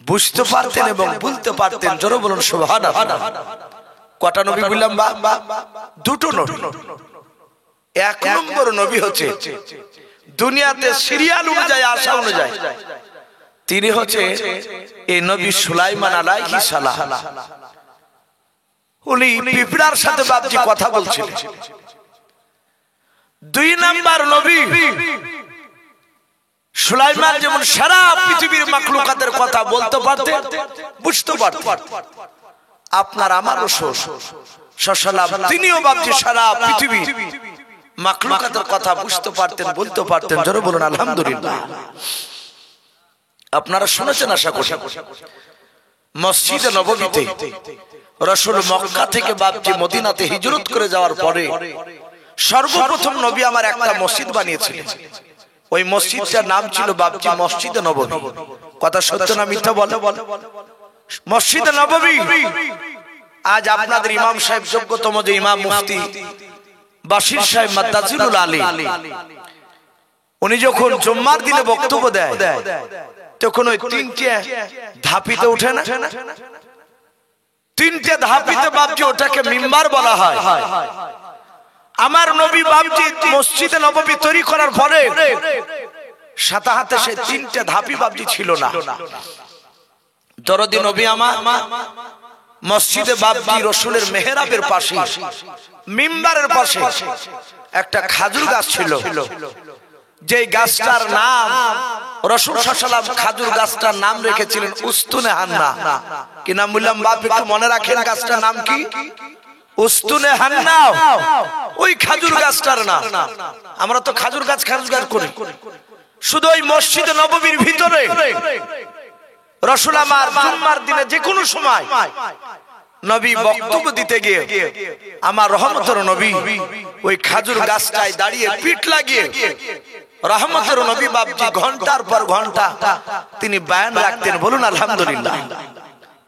Speaker 1: বুঝতে পারতেন এবং বলতে পারতেন। জোরে বলুন সুবহানাল্লাহ। কটা নবী বললাম? দুটো নবী। এক নম্বর নবী হচ্ছে দুনিয়াতে সিরিয়াল অনুযায়ী আসা অনুযায়ী তিনি হচ্ছে এই নবী সুলাইমান আলাইহিস সালাম। উনি পিঁপড়ার সাথে বাপজি কথা বলছিলেন। দুই নাম্বার নবী সুলাইমান যেমন সারা পৃথিবীর মাখলুকাতের কথা বলতে পারতেন, বুঝতে পারতেন, আপনার আমার রাসূল সাল্লাল্লাহু আলাইহি তিনিও বাপজি সারা পৃথিবী মাখলুকাতের কথা বুঝতে পারতেন, বলতে পারতেন। জোরে বলুন আলহামদুলিল্লাহ। আপনারা শুনেছেন আশা করি, মসজিদে নববীতে রাসূল মক্কা থেকে বাপজি মদিনাতে হিজরত করে যাওয়ার পরে সর্বপ্রথম নবী আমার একটা মসজিদ বানিয়েছিলেন। ওই মসজিদটার নাম ছিল বাপজি মসজিদে নববী। কথা সত্য না মিথ্যা বলে? মসজিদে নববী। আজ আপনাদের ইমাম সাহেব, যোগ্যতম যে ইমাম মুফতি বাশির সাহেব মাদ্দাজিলুল আলী, উনি যখন জুম্মার দিনে বক্তব্য দেয় তখন ওই তিনটে ধাপিতে ওঠে না, তিনটে ধাপিতে বাপজি ওটাকে মিম্বার বলা হয়। আমার নবী বাপজি মসজিদে নববী তৈরি করার পরে সাথে হাতে সেই তিনটে ধাপি বাপজি ছিল না। দরদি নবী আমার মসজিদে বাপজি রাসূলের মেহরাবের পাশে মিম্বারের পাশে একটা খাজুর গাছ ছিল, যে গাছটার নাম রাসূল সাল্লাল্লাহু আলাইহি ওয়াসাল্লাম খাজুর গাছটার নাম রেখেছিলেন উস্তুনে হান্না। কি নাম বললাম বাপ? একটু মনে রাখেন, গাছটার নাম কি? উস্তুনে হান্না। ওই খাজুর গাছটার নাম। আমরা তো খাজুর গাছ করি। শুধু ওই মসজিদে নববীর ভিতরে রাসূল আমার জুম্মার দিনে যে কোনো সময় নবী বক্তব্য দিতে গিয়ে আমার রহমতের নবী ওই খাজুর গাছটায় দাঁড়িয়ে পিঠ লাগিয়ে রহমতের নবী বাপজি ঘন্টার পর ঘন্টা তিনি বয়ান রাখতেন। বলুন আলহামদুলিল্লাহ।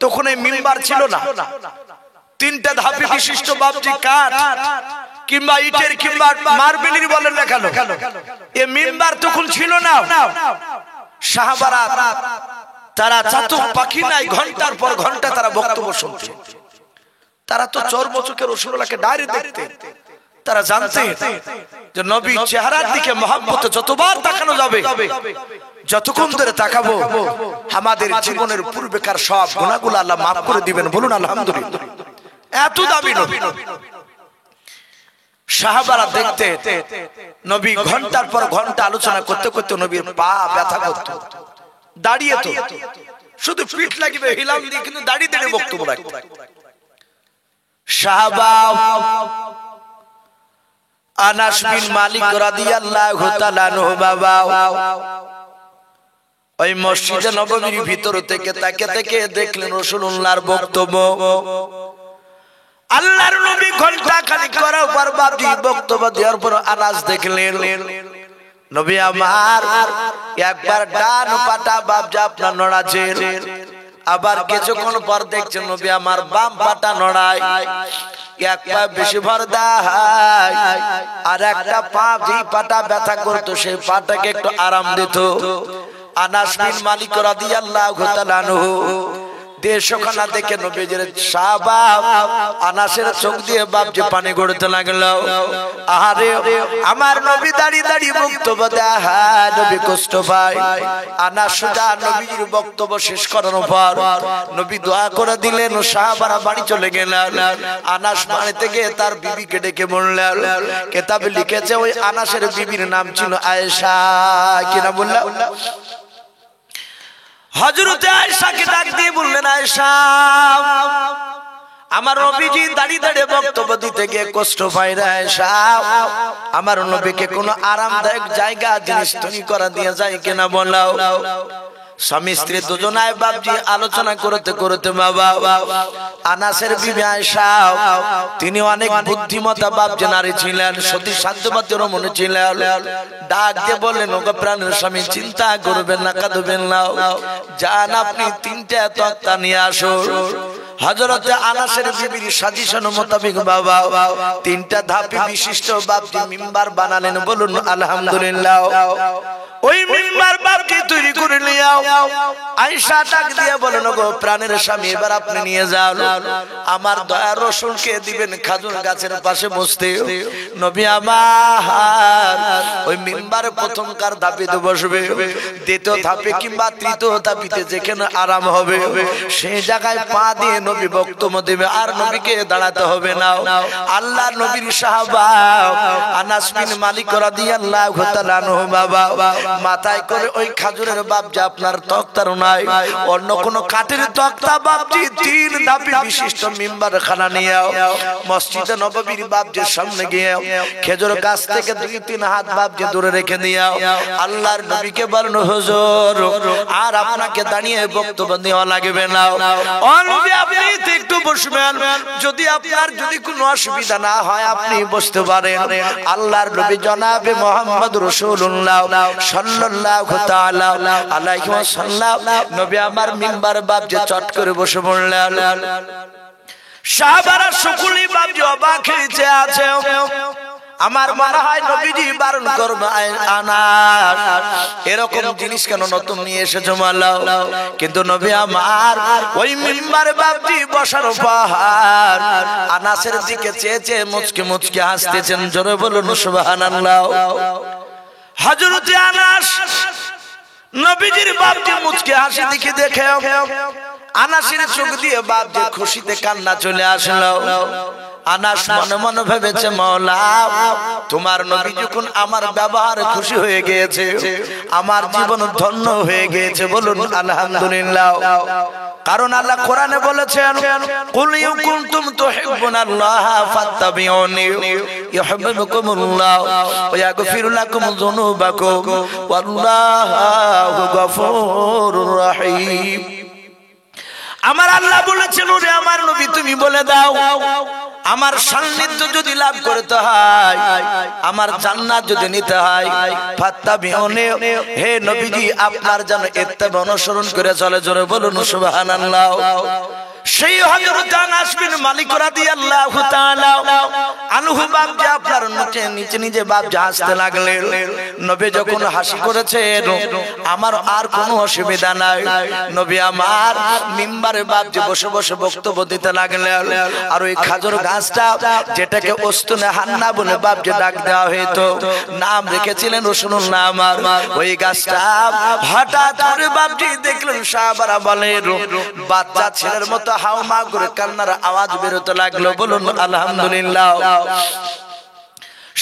Speaker 1: তখন এই মিম্বার ছিল না, তিনটা ধাপি বিশিষ্ট বাপজি কাঠ কিংবা ইটের কিংবা মার্বেলের বলেন না কেন, এই মিম্বার তখন ছিল না। সাহাবারা তারা চাতক পাখি নাই, ঘন্টার পর ঘন্টা তারা বক্তব্য শুনতেন। তারা তো চর্মচোখে রাসূলুল্লাহকে ডাইরেক্ট দেখতেন। তারা জানতেন যে নবী চেহারার দিকে মহব্বতে যতবার তাকানো যাবে, যতক্ষণ ধরে তাকাবো আমাদের জীবনের পূর্বেকার সব গুনাহগুলো আল্লাহ মাফ করে দিবেন। বলুন আলহামদুলিল্লাহ। এত দামি নবী। সাহাবারা দেখতে নবী ঘন্টার পর ঘন্টা আলোচনা করতে করতে নবীর পা ব্যথা করত। দাঁড়িয়ে তো শুধু পিঠ লাগিয়ে হিলাম দিয়ে, কিন্তু দাঁড়িয়ে দাঁড়িয়ে বক্তব্য রাখত। সাহাবা আনাস বিন মালিক রাদিয়াল্লাহু তাআলা আনহু বাবা ওই মসজিদে নববীর ভিতর থেকে তাকে থেকে দেখলেন রাসূলুল্লাহর বক্তব্য। আল্লাহর নবী ঘন্টা খানিক করার পর বাপজি বক্তব্য দেওয়ার পর আনাস দেখলেন নবী আমার একবার ডান পাটা বাপজি আপনার নড়াচ্ছেন, আবার কিছুক্ষণ পর দেখছেন নবী আমার বাম পাটা নড়ায়, এক পা বেশি ভর দেয় আর একটা পা যেই পাটা ব্যথা করতো সেই পাটাকে একটু আরাম দিত। আনাস বিন মালিক রাদিয়াল্লাহু তাআলা আনহু দেশখানা দেখে নবীজির সাহাবা আনাসের চোখ দিয়ে বাপজি পানি গড়তে লাগলো। আরে আমার নবী দাঁড়িয়ে দাঁড়িয়ে বক্তব্য দেয়, নবী কষ্ট পায়। আনাস সুজা নবীর বক্তব্য শেষ করানোর পর নবী দোয়া করে দিলেন, সাহাবারা বাড়ি চলে গেলেন। আনাস বাড়িতে গিয়ে তার বিবিকে ডেকে বললেন, কিতাবে লিখেছে ওই আনাসের বিবির নাম ছিল আয়েশা। কি নাম বললেন? হযরত আয়েশাকে ডাক দিয়ে বললেন, আয়েশা আমার নবীজি দাঁড়িয়ে দাঁড়িয়ে বক্তব্য দিতে গিয়ে কষ্ট পায় রে আয়েশা, আমার নবীকে কোনো আরামদায়ক জায়গা জিনিস তৈরি করা দিয়ে যায় কিনা বলাও। স্বামী স্ত্রী দুজনায় বাপজি আলোচনা করতে করতে বাবা আনাসের বিবি আয়েশা তিনি অনেক বুদ্ধিমতা বাপজি নারী ছিলেন, সতী সাধ্যবতী রমণী ছিলেন। ডাক দিয়ে বললেন, ওগো প্রাণের স্বামী চিন্তা করবেন না, কাঁদবেন না, যান আপনি তিনটা তক্তা নিয়ে আসুন। হযরত আনাসের বিবির সাজেশন মোতাবেক বাবা তিনটা ধাপে বিশিষ্ট বাপজি মিম্বার বানালেন। বলুন আলহামদুলিল্লাহ। ওই মিম্বার বাপজি তৈরি করে নিয়ে আয়েশা ডাক দিয়ে বলেন, গো প্রাণের স্বামী এবার আপনি নিয়ে যান, আমার দয়ার রসুলকে দিবেন খাজুর গাছের পাশে বসতে। নবী আমার ওই মিম্বারে প্রথমকার ধাপিতে বসবে, দ্বিতীয় ধাপে কিংবা তৃতীয় ধাপিতে যেখানে আরাম হবে সেই জায়গায় পা দিয়ে নবী বক্তব্য দেবে, আর নবীকে দাঁড়াতে হবে না। আল্লাহ নবীর সাহাবা আনাস বিন মালিক রাদিয়াল্লাহু তাআলা আনহু বাবা মাথায় করে ওই খাজুরের বাপজি আপনার তক্তার নাই, অন্য কোন কাঠের তক্তা বাপজি তিন ধাপে বিশিষ্ট মিম্বার খানা নিয়ে মসজিদে নববীর বাপজির সামনে গিয়ে খেজুর গাছ থেকে 2-3 হাত বাপজি দূরে রেখে দিয়ে আল্লাহর নবীকে বলেন, হুজুর আর আপনাকে দাঁড়িয়ে বক্তব্য দেওয়া লাগবে না, আপনি একটু বসবেন, যদি আপনার যদি কোনো অসুবিধা না হয় আপনি বসতে পারেন। আল্লাহর নবী জনাবে মুহাম্মদ রাসূলুল্লাহ সাল্লাল্লাহু তাআলা আলাইহি ওয়াসাল্লাম নবী আমার মিম্বার বাপজি চট করে বসে পড়লেন। সাহাবারা সকলেই বাপজি অবাক হয়ে আছে। আমার মনে হয় নবীজি বারণ করবে আনাস এরকম জিনিস কেন নতুন নিয়ে এসেছো মাল্লাহ, কিন্তু নবী আমার ওই মিম্বারে বাপজি বসার পাহাড় আনাসের দিকে চেয়ে চেয়ে মুচকি মুচকি হাসতেছেন। জোরে বলুন সুবহানাল্লাহ। হযরত আনাস নবীজির বাপজি মুচকি হাসি দেখে দেখে আনাসের চোখ দিয়ে বাপজি খুশিতে কান্না চলে আসলো। আনাস মনে মনে ভেবেছে, মাওলা তোমার নবী যখন আমার ব্যবহারে খুশি হয়ে গিয়েছে, আমার জীবন ধন্য হয়ে গিয়েছে। বলুন আলহামদুলিল্লাহ। কারণ আল্লাহ কোরআনে বলেছেন, কুল ইন কুনতুম তুহিব্বুনাল্লাহ ফাত্তাবিউনি ইউহিব্বুকুমুল্লাহ ওয়া ইয়াগফির লাকুম যুনুবাকুম ওয়াল্লাহু গফুরুর রহিম। আমার আল্লাহ বলেছেন, ওরে আমার নবী তুমি বলে দাও, আমার সান্নিধ্য যদি লাভ করতে হয়, আমার জান্নাত যদি নিতে হয়, ফাত্তাবিউনি হে নবীজি আপনার যেন ইত্তেবা অনুসরণ করে চলে। জোরে বলুন সুবহানাল্লাহ। সেই হযরত আনাস বিন মালিক রাদিয়াল্লাহু তাআলা আনহু বাপজি আপনার নিচে নিজে বাপজি হাসতে লাগলেন। নবী যখন হাসি করেছেন আমার আর কোনো অসুবিধা নাই। নবী আমার মিম্বারে বাপজি বসে বসে বক্তব্য দিতে লাগলেন। আর ওই খাজুর গাছটা যেটাকে উস্তুনে হান্না বলে বাপজি ডাক দেওয়া হতো, নাম রেখেছিলেন রাসূলুল্লাহ আমার। ওই গাছটা হঠাৎ করে বাপজি দেখলেন সাহাবারা বলেন, বাচ্চা ছেলের মতো হাওমা করে কান্নার আওয়াজ বেরোতে লাগলো। বলুন আলহামদুলিল্লাহ।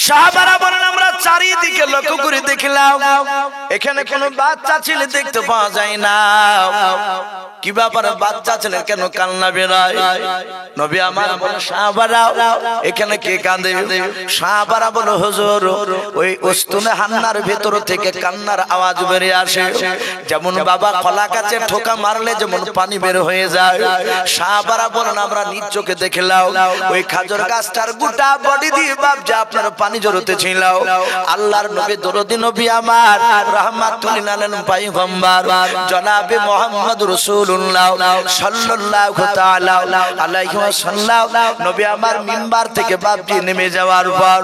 Speaker 1: সাহাবারা বলেন, আমরা চারিদিকে লক্ষ্য করে দেখলাম এখানে কোনো বাচ্চা ছেলে দেখতে পাওয়া যায় না। কি ব্যাপারে বাচ্চা ছেলে কেন কান্না বেরায়? নবী আমার বলে সাহাবারা এখানে কে কাঁদে? সাহাবারা বলে হুজুর ওই উস্তুনে হান্নার ভেতর থেকে কান্নার আওয়াজ বেরিয়ে আসে, যেমন বাবা কলা গাছে ঠোকা মারলে যেমন পানি বের হয়ে যায়। সাহাবারা বলেন আমরা নিজ চোখে দেখলাম ওই খাজর গাছটার গোটা বডি দিয়ে বাপ যা আপনার পানি জড়তে ছিল। আল্লাহর নবী দরদি নবী আমার রাহমাতুল লিল আলামিন পয়গম্বর জনাবে মুহাম্মদ রাসূলুল্লাহ সাল্লাল্লাহু তাআলা আলাইহি ওয়াসাল্লাম নবী আমার মিম্বার থেকে বাপজি নেমে যাওয়ার পর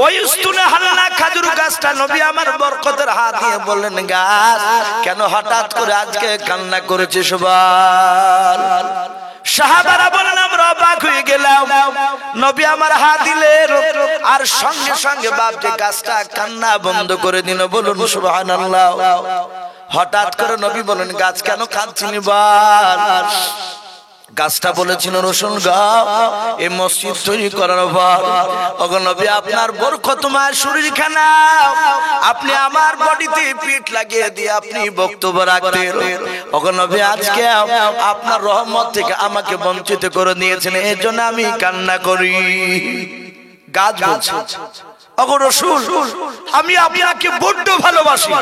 Speaker 1: ওই উস্তুনে হান্না খাজুর গাছটা নবী আমার বরকতের হাত দিয়ে বললেন, গাছ কেন হঠাৎ করে আজকে কান্না করেছিস? সুবহান। সাহাবারা বলেন আমরা অবাক হয়ে গেলাম। নবী আমার হাত দিলেন আর সঙ্গে সঙ্গে বাপজি গাছটা কান্না বন্ধ করে দিল। বলুন সুবহানাল্লাহ। হঠাৎ করে নবী বলেন, গাছ কেন কাঁদছিস? বল। গাছটা বলেছিল, রসুল গাও এই মসজিদ তৈরি করার পর ওগো নবী আপনার বরকতময় শরীরখানা আপনি আমার বডিতে পিঠ লাগিয়ে দিয়ে আপনি বক্তব্য রাখতেন। ওগো নবী আজকে আপনার রহমত থেকে আমাকে বঞ্চিত করে দিয়েছেন, এর জন্য আমি কান্না করি। গাছ বলছে, ওগো রাসূল আমি আপনাকে বড্ড ভালোবাসি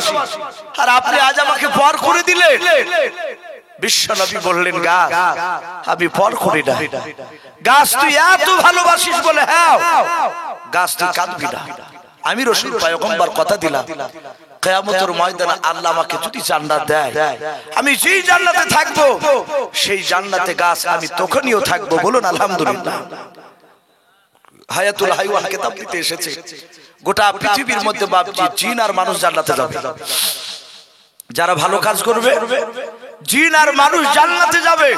Speaker 1: আর আপনি আজ আমাকে পর করে দিলেন। বিশ্ব নবী বললেন, গাছ আমি পর করি না। গাছ তুই এত ভালোবাসিস বলে হ্যাঁ, গাছ তুই কাঁদবি না। আমি রাসূল পয়গম্বর কথা দিলাম কিয়ামতের ময়দানে আল্লাহ আমাকে যদি জান্নাত দেয়, আমি যেই জান্নাতে থাকবো সেই জান্নাতে গাছ আমি তখনইও থাকবো। বলুন আলহামদুলিল্লাহ। হায়াতুল হাইওয়ান কিতাবটিতে এসেছে গোটা পৃথিবীর মধ্যে বাপজি জিন আর মানুষ জান্নাতে যাবে। যারা ভালো কাজ করবে জিন আর মানুষ জান্নাতে যাবে,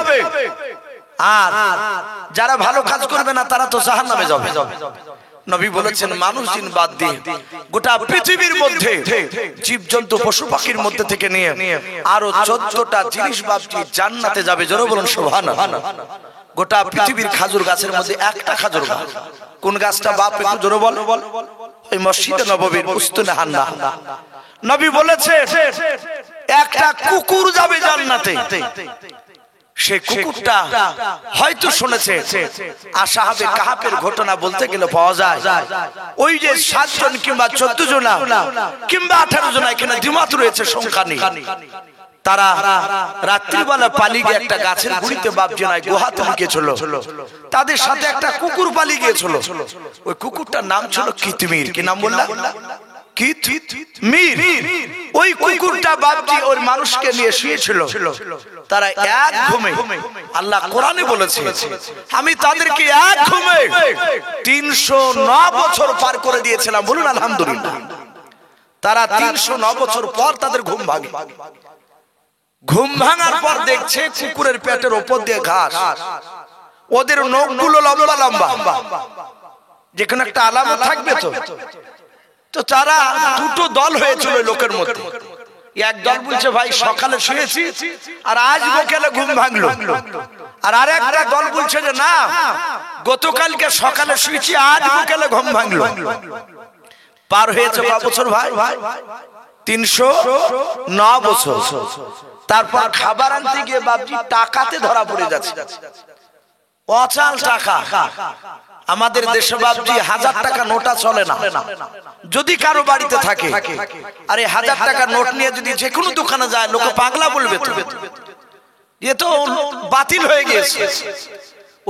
Speaker 1: আর যারা ভালো কাজ করবে না তারা তো জাহান্নামে যাবে। নবী বলেছেন মানুষ জিন বাদ দিয়ে গোটা পৃথিবীর মধ্যে জীবজন্তু পশু পাখির মধ্যে থেকে নিয়ে আরো 14টা জিনিস বাপজি জান্নাতে যাবে। জোরে বলুন সুবহানাল্লাহ। গোটা পৃথিবীর খাজুর গাছের মধ্যে একটা খাজুর গাছ, কোন গাছটা বাপ একটু জোরে বল? ওই মসজিদে নববীর উস্তুনে হান্না। নবী বলেছে একটা কুকুর যাবে জান্নাতে। সেই কুকুরটা হয়তো শুনেছে আসহাবে কাহাফের ঘটনা বলতে গেলে পাওয়া যায় ওই যে 7 জন কিংবা 14 জন কিংবা 18 জন এখানে দ্বিমত রয়েছে সংখ্যা নেই। তারা রাত্রিবেলা পালিয়ে গিয়ে একটা গাছের গুড়িতে বাপজি নাই গুহাতে লুকিয়েছিল। তাদের সাথে একটা কুকুর পালিয়ে গিয়েছিল। ওই কুকুরটার নাম ছিল কিতমির। কি নাম বললাম? কিতমির। ওই কুকুরটা বাপজি ওই মানুষকে নিয়ে শুয়েছিল। তারা এক ঘুমে, আল্লাহ কোরআনে বলেছে আমি তাদেরকে এক ঘুমে 309 বছর পার করে দিয়েছিলাম। বলুন আলহামদুলিল্লাহ। তারা 309 বছর পর তাদের ঘুম ভাঙে। ঘুম ভাঙার পর দেখছে কুকুরের পেটের উপর দিয়ে ঘাস, ওদের নখগুলো লম্বা লম্বা, যেখানে একটা আলামত থাকবে। তো তারা দুটো দল হয়েছিল লোকের মধ্যে। এক দল বলছে ভাই সকালে শুয়েছি আর আজ বিকেলে ঘুম ভাঙলো, আর আরেকটা দল বলছে যে না গতকালকে সকালে শুয়েছি আজ বিকেলে ঘুম ভাঙলো। পার হয়েছে কত বছর ভাই? 309 বছর। তারপর খাবার আনতে গিয়ে বাপজি টাকাতে ধরা পড়ে যাচ্ছে, অচাল টাকা। আমাদের দেশে বাপজি 1000 টাকা নোটা চলে না যদি কারো বাড়িতে থাকে। আর এই 1000 টাকার নোট নিয়ে যদি যে কোনো দোকানে যায় লোকে পাগলা বলবে, এ তো বাতিল হয়ে গেছে।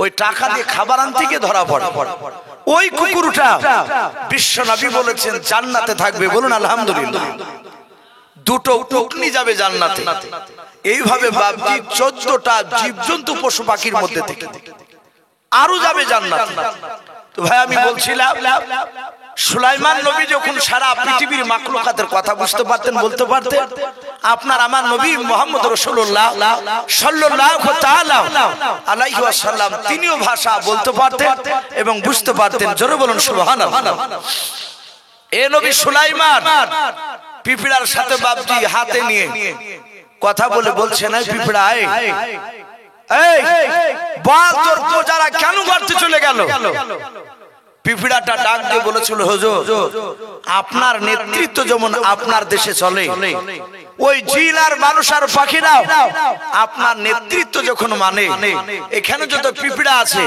Speaker 1: ওই টাকা দিয়ে খাবার আনতে গিয়ে ধরা পড়ে। ওই কুকুরটা বিশ্ব নবী বলেছেন জান্নাতে থাকবে। বলুন আলহামদুলিল্লাহ। দুটো উটনি যাবে জান্নাতে। এইভাবে বাপজি 14টা জীবজন্তু পশু পাখির মধ্যে থেকে আরো যাবে জান্নাতে। তো ভাই আমি বলছিলাম সুলাইমান নবী যখন সারা পৃথিবীর মাখলুকাতের কথা বুঝতে পারতেন, বলতে পারতেন, আপনার আমার নবী মুহাম্মদ রাসূলুল্লাহ সাল্লাল্লাহু তাআলা আলাইহি ওয়াসাল্লাম তিনিও ভাষা বলতে পারতেন এবং বুঝতে পারতেন। জোরে বলুন সুবহানাল্লাহ। এ নবী সুলাইমান পিঁপড়ার সাথে বাপজি হাতে নিয়ে কথা বলে বলছে না পিঁপড়া এই বল তোর প্রজারা কেন গর্তে চলে গেল? পিঁপড়াটা ডাক দিয়ে বলেছিল, হুজুর আপনার নেতৃত্ব যেমন আপনার দেশে চলে, ওই জিন আর মানুষ আর পাখিরাও আপনার নেতৃত্ব যখন মানে, এখানে যত পিঁপড়া আছে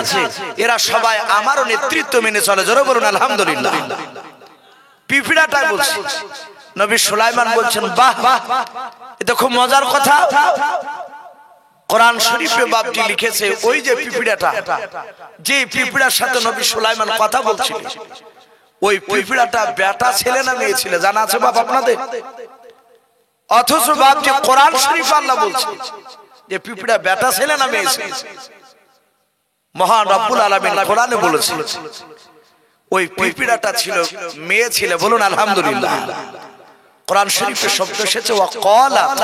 Speaker 1: এরা সবাই আমারও নেতৃত্ব মেনে চলে। জোরে বলুন আলহামদুলিল্লাহ। পিঁপড়াটা বলছে। নবী সুলাইমান বলছেন, বাহ বাহ, এটা খুব মজার কথা। কোরআন শরীফে বাপটি লিখেছে, ওই যে পিঁপড়াটা, যে পিঁপড়ার সাথে নবী সুলাইমান কথা বলছিল, ওই পিঁপড়াটা বেটা ছেলে না মেয়ে ছেলে জানা আছে বাপ আপনাদের? অথচ বাপটি কোরআন শরীফ আল্লাহ বলছে যে পিঁপড়া বেটা ছেলে না মেয়ে ছেলে। মহান রব্বুল আলামিন কোরআনে বলেছে ওই পিঁপড়াটা ছিল মেয়ে ছেলে। বলুন আলহামদুলিল্লাহ। কোরআন শরীফে শব্দ এসেছে ওয়াকালাত।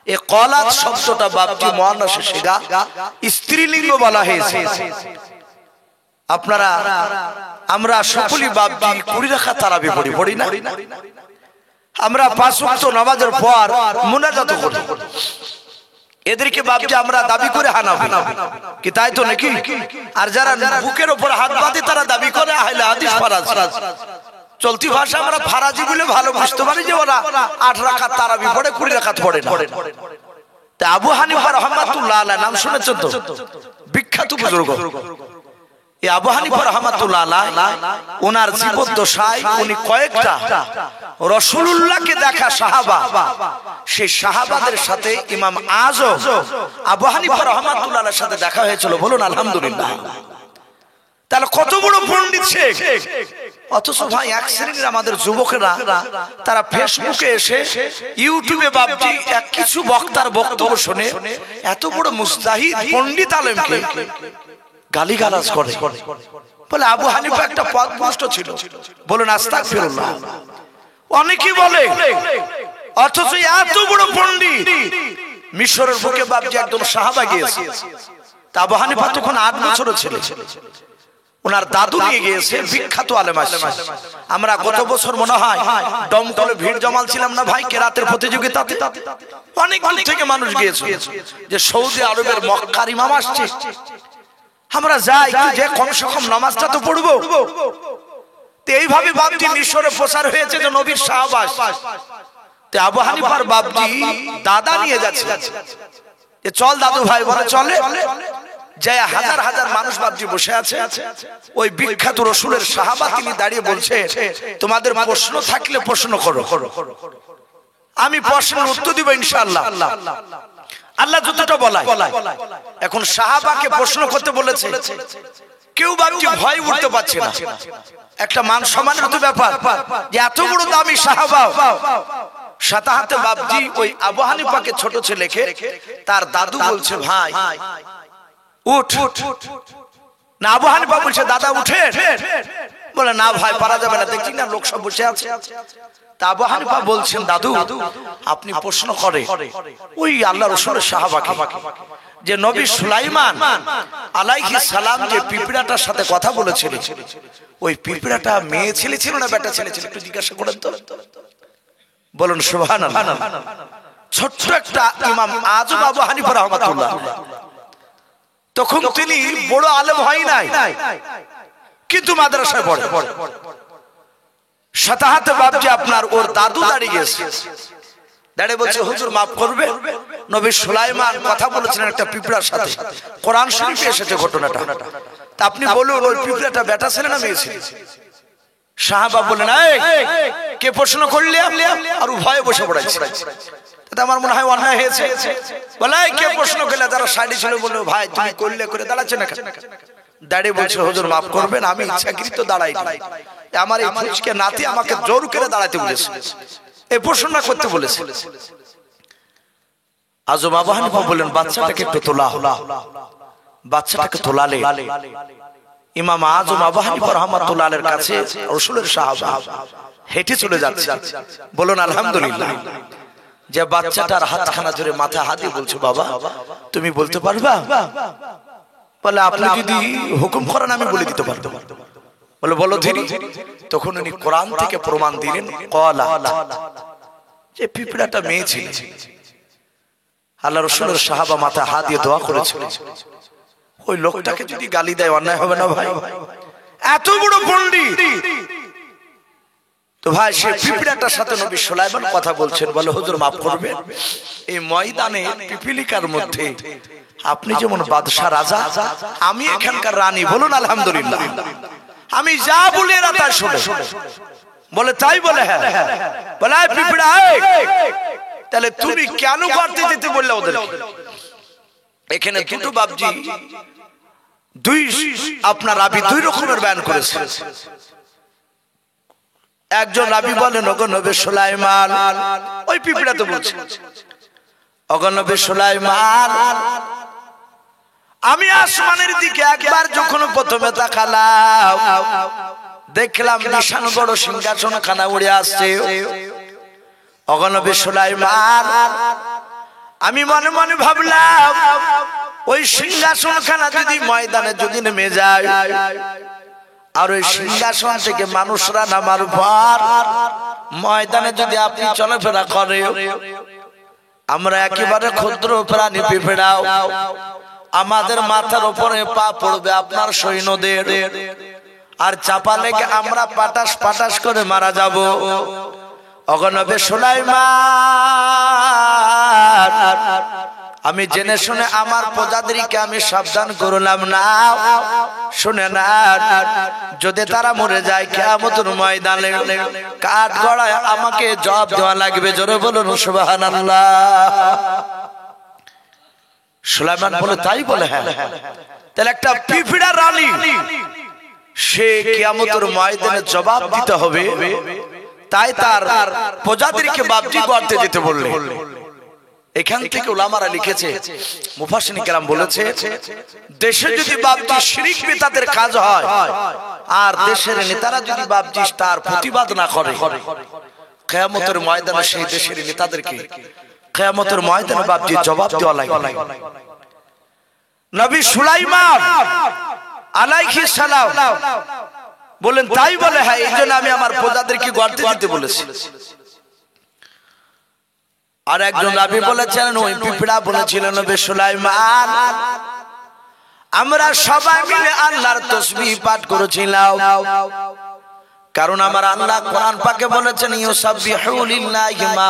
Speaker 1: এই কলাত শব্দটা বাপটি মুয়ান্নাসে সিগা, স্ত্রীলিঙ্গ বলা হয়েছে। আপনারা আমরা সকলেই বাপটি 20 রাকাত তারাবি পড়ি না? আমরা 5 ওয়াক্ত নামাজের পর মুনাজাত করি। এদেরকে বাপটি আমরা দাবি করে হানাফি কি, তাই তো নাকি? আর যারা বুকের উপর হাত বাঁধে তারা দাবি করে আহলে হাদিস ফারাজ। চলতি ভাষা আমরা ফারাজি বলে ভালো বুঝতে পারি যে ওরা 8 রাকাত তারাবি পড়ে, 20 রাকাত পড়ে না। তা আবু হানিফা রাহমাতুল্লাহ আলাইহি নাম শুনেছেন তো? বিখ্যাত বুজুর্গ। এই আবু হানিফা রাহমাতুল্লাহ আলাইহি ওনার জীবদ্দশায় উনি কয়েকটা রাসূলুল্লাহকে দেখা সাহাবা, সেই সাহাবাদের সাথে ইমাম আযম আবু হানিফা রাহমাতুল্লাহ আলাইহির সাথে দেখা হয়েছিল। বলুন আলহামদুলিল্লাহ। তাহলে কত বড় পণ্ডিত শেখ। অথচ ভাই এক শ্রেণীর আমাদের যুবকেরা তারা ফেসবুকে এসে, ইউটিউবে বাপটি এক কিছু বক্তার বক্তব্য শুনে এত বড় মুস্তাহিদ পণ্ডিত আলেমকে গালিগালাজ করে, বলে আবু হানিফা একটা পথভ্রষ্ট ছিল। বলুন আস্তাগফিরুল্লাহ। অনেকেই বলে, অথচ এত বড় পণ্ডিত মিশরের বুকে বাপটি একদম সাহাবা গিয়েছে। তা আবু হানিফা তখন 8 বছরের ছেলে। ওনার দাদু নিয়ে গিয়েছে, বিখ্যাত আলেম। আমরা গত বছর মনে হয় দমকলে ভিড় জমাল ছিলাম না ভাই, কেরাতের প্রতিযোগিতাতে অনেক দূর থেকে মানুষ গিয়েছে, যে সৌদি আরবের মক্কার ইমাম আসছে, আমরা যাই যে কমসে কম নামাজটা তো পড়বো। এইভাবে বাপটি মিশরে প্রচার হয়েছে যে নবীর সাহাবা। আবু হানিফার বাপটি দাদা নিয়ে যাচ্ছে, চল দাদু ভাই, বলে চলে। যে হাজার হাজার মানুষ বাপজি বসে আছে, ওই বিখ্যাত রাসূলের সাহাবা তিনি দাঁড়িয়ে বলছে, তোমাদের প্রশ্ন থাকলে প্রশ্ন করো, আমি প্রশ্নের উত্তর দিব ইনশাআল্লাহ। আল্লাহ যতটা বলায়। এখন সাহাবাকে প্রশ্ন করতে বলেছে, কেউ বাপজি ভয় উঠতে পারছে না। একটা মান সম্মানের তো ব্যাপার, যে এত বড় দামি সাহাবা। সাথে হাতে বাপজি ওই আবু হানিফাকে ছোট ছেলেকে তার দাদু বলছে, ভাই উঠ না। আবু হানিফা বলছে, দাদা উঠে। বলে না ভাই, পারা যাবে না, দেখছি না লোক সব বসে আছে। তা আবু হানিফা বলছেন, দাদু আপনি প্রশ্ন করে ওই আল্লাহ রাসূলের সাহাবাকে, যে নবী সুলাইমান আলাইহিস সালাম যে পিঁপড়াটার সাথে কথা বলেছিল, ওই পিঁপড়াটা মেয়ে ছেলে ছিল না বেটা ছেলে ছিল, একটু জিজ্ঞাসা করেন তো। বলুন সুবহানাল্লাহ। ছোট্ট একটা ইমাম আযম আবু হানিফা রাহমাতুল্লাহ, তখন তিনি বড় আলেম হয় নাই, কিন্তু মাদ্রাসায় পড়ে। সাথে হাতে বাপজি আপনার ওর দাদু দাঁড়িয়ে গেছে, দাঁড়িয়ে বলছে, হুজুর মাফ করবে, নবী সুলাইমান কথা বলেছিলেন একটা পিঁপড়ার সাথে, কোরআন শরীফে এসেছে ঘটনাটা। তা আপনি বলুন ওই পিঁপড়াটা বেটা ছেলে না মেয়ে ছেলে? সাহাবা বললেন, এই কে প্রশ্ন করলে? আর ভয়ে বসে পড়াইছে। আমার মনে হয় অন্যায় হয়েছে। বলে কে প্রশ্ন করলে? যারা সাইডে ছিল বললো, ভাই তুমি করলে করে দাঁড়াচ্ছে না। দাঁড়িয়ে বলছে, হুজুর মাফ করবেন, আমি ইচ্ছাকৃত দাঁড়াই, আমার এই ফুচকে নাতি আমাকে জোর করে দাঁড়াতে বলেছে, এই প্রশ্নটা করতে বলেছে। আযম আবু হানিফা বললেন, বাচ্চাটাকে একটু তোলা হলো। বাচ্চাটাকে তোলালে ইমাম আযম আবু হানিফা রাহমাতুল্লাহ আলাইহির কাছে রাসূলের সাহাবা হেঁটে চলে যাচ্ছে। বলুন আলহামদুলিল্লাহ। যে বাচ্চাটার হাতখানা ধরে মাথা হাত দিয়ে বলছে, বাবা তুমি বলতে পারবা? বলে আপনি যদি হুকুম করেন আমি বলে দিতে পারবো। বলে বলো ধীরে। তখন উনি কোরআন থেকে প্রমাণ দিলেন, ক্বালা, যে পিঁপড়াটা মেয়ে ছিল। আল্লাহ রাসূলের সাহাবা মাথা হাত দিয়ে দোয়া করেছিল, ওই লোকটাকে যদি গালি দেয় অন্যায় হবে না ভাই? এত বড় পণ্ডিত। তো ভাই সে পিঁপড়াটার সাথে নবী সুলাইমান কথা বলছেন, বলে হুজুর মাফ করবেন, এই ময়দানে পিপিলিকার মধ্যে আপনি যেমন বাদশাহ রাজা, আমি এখানকার রানী, বলুন আলহামদুলিল্লাহ। আমি যা বলি এরা তাই শোনে। বলে তাই? বলে হ্যাঁ। বলে পিঁপড়া, তাহলে তুমি কেন করতে যেতে বললে ওদের? এখানে দুটো বাবজি দুই আপনার রাবি দুই রকমের বয়ান করেছে। একজন রাবি বলেন, ওগো নবী সুলাইমান, ওই পিঁপড়া তো বলছে, ওগো নবী সুলাইমান, আমি আসমানের দিকে একবার যখন প্রথমে তাকালাম, দেখলাম বিশাল বড় সিংহাসন খানা উড়ে আসছে। ওগো নবী সুলাইমান, আমি মনে মনে ভাবলাম, ওই সিংহাসন খানা যদি ময়দানে যদি নেমে যায়, আর ওই সিংহাসন থেকে মানুষরা নামার পর ময়দানে যদি আপনি চলাফেরা করে, আমরা একেবারে ক্ষুদ্র প্রাণী পিঁপড়াও, আমাদের মাথার উপরে পা পড়বে আপনার সৈন্যদের, আর চাপা লেগে আমরা পাটাস পাটাস করে মারা যাব। ওগো নবী সুলাইমান, আমি জেনে শুনে আমার প্রজাদেরকে আমি সাবধান করলাম না, শুনে না, যদি তারা মরে যায় কিয়ামতের ময়দানে কাঠ গড়ায় আমাকে জবাব দেওয়া লাগবে। জোরে বলুন সুবহানাল্লাহ। সুলাইমান বলে তাই? বলে হ্যাঁ। তাহলে একটা পিঁপড়া রানী, সে কিয়ামতের ময়দানে জবাব দিতে হবে, তাই তার প্রজাদেরকে বাবজি করতে যেতে বললে। এখান থেকে উলামারা লিখেছে, মুফাসসিরিন কেরাম বলেছে, দেশে যদি বাবজি শিরক বিদআতের কাজ হয়, আর দেশের নেতারা যদি বাবজি তার প্রতিবাদ না করে, কিয়ামতের ময়দানে সেই দেশের নেতাদেরকে কিয়ামতের ময়দানে বাবজি জবাব দেওয়া লাগবে। নবী সুলাইমান আলাইহিস সালাম বলেন তাই? বলে হ্যাঁ, এইজন্য আমি আমার প্রজাদেরকে গর্তে দিতে বলেছি। আর একজন নবী বলেছিলেন, ওই পিঁপড়া বলেছিলেন, নবী সুলাইমান, আমরা সবাই মিলে আল্লাহর তাসবিহ পাঠ করেছিলাম, কারণ আমার আল্লাহ কোরআন পাকে বলেছেন, ইউসাব্বিহু লিল্লাহি মা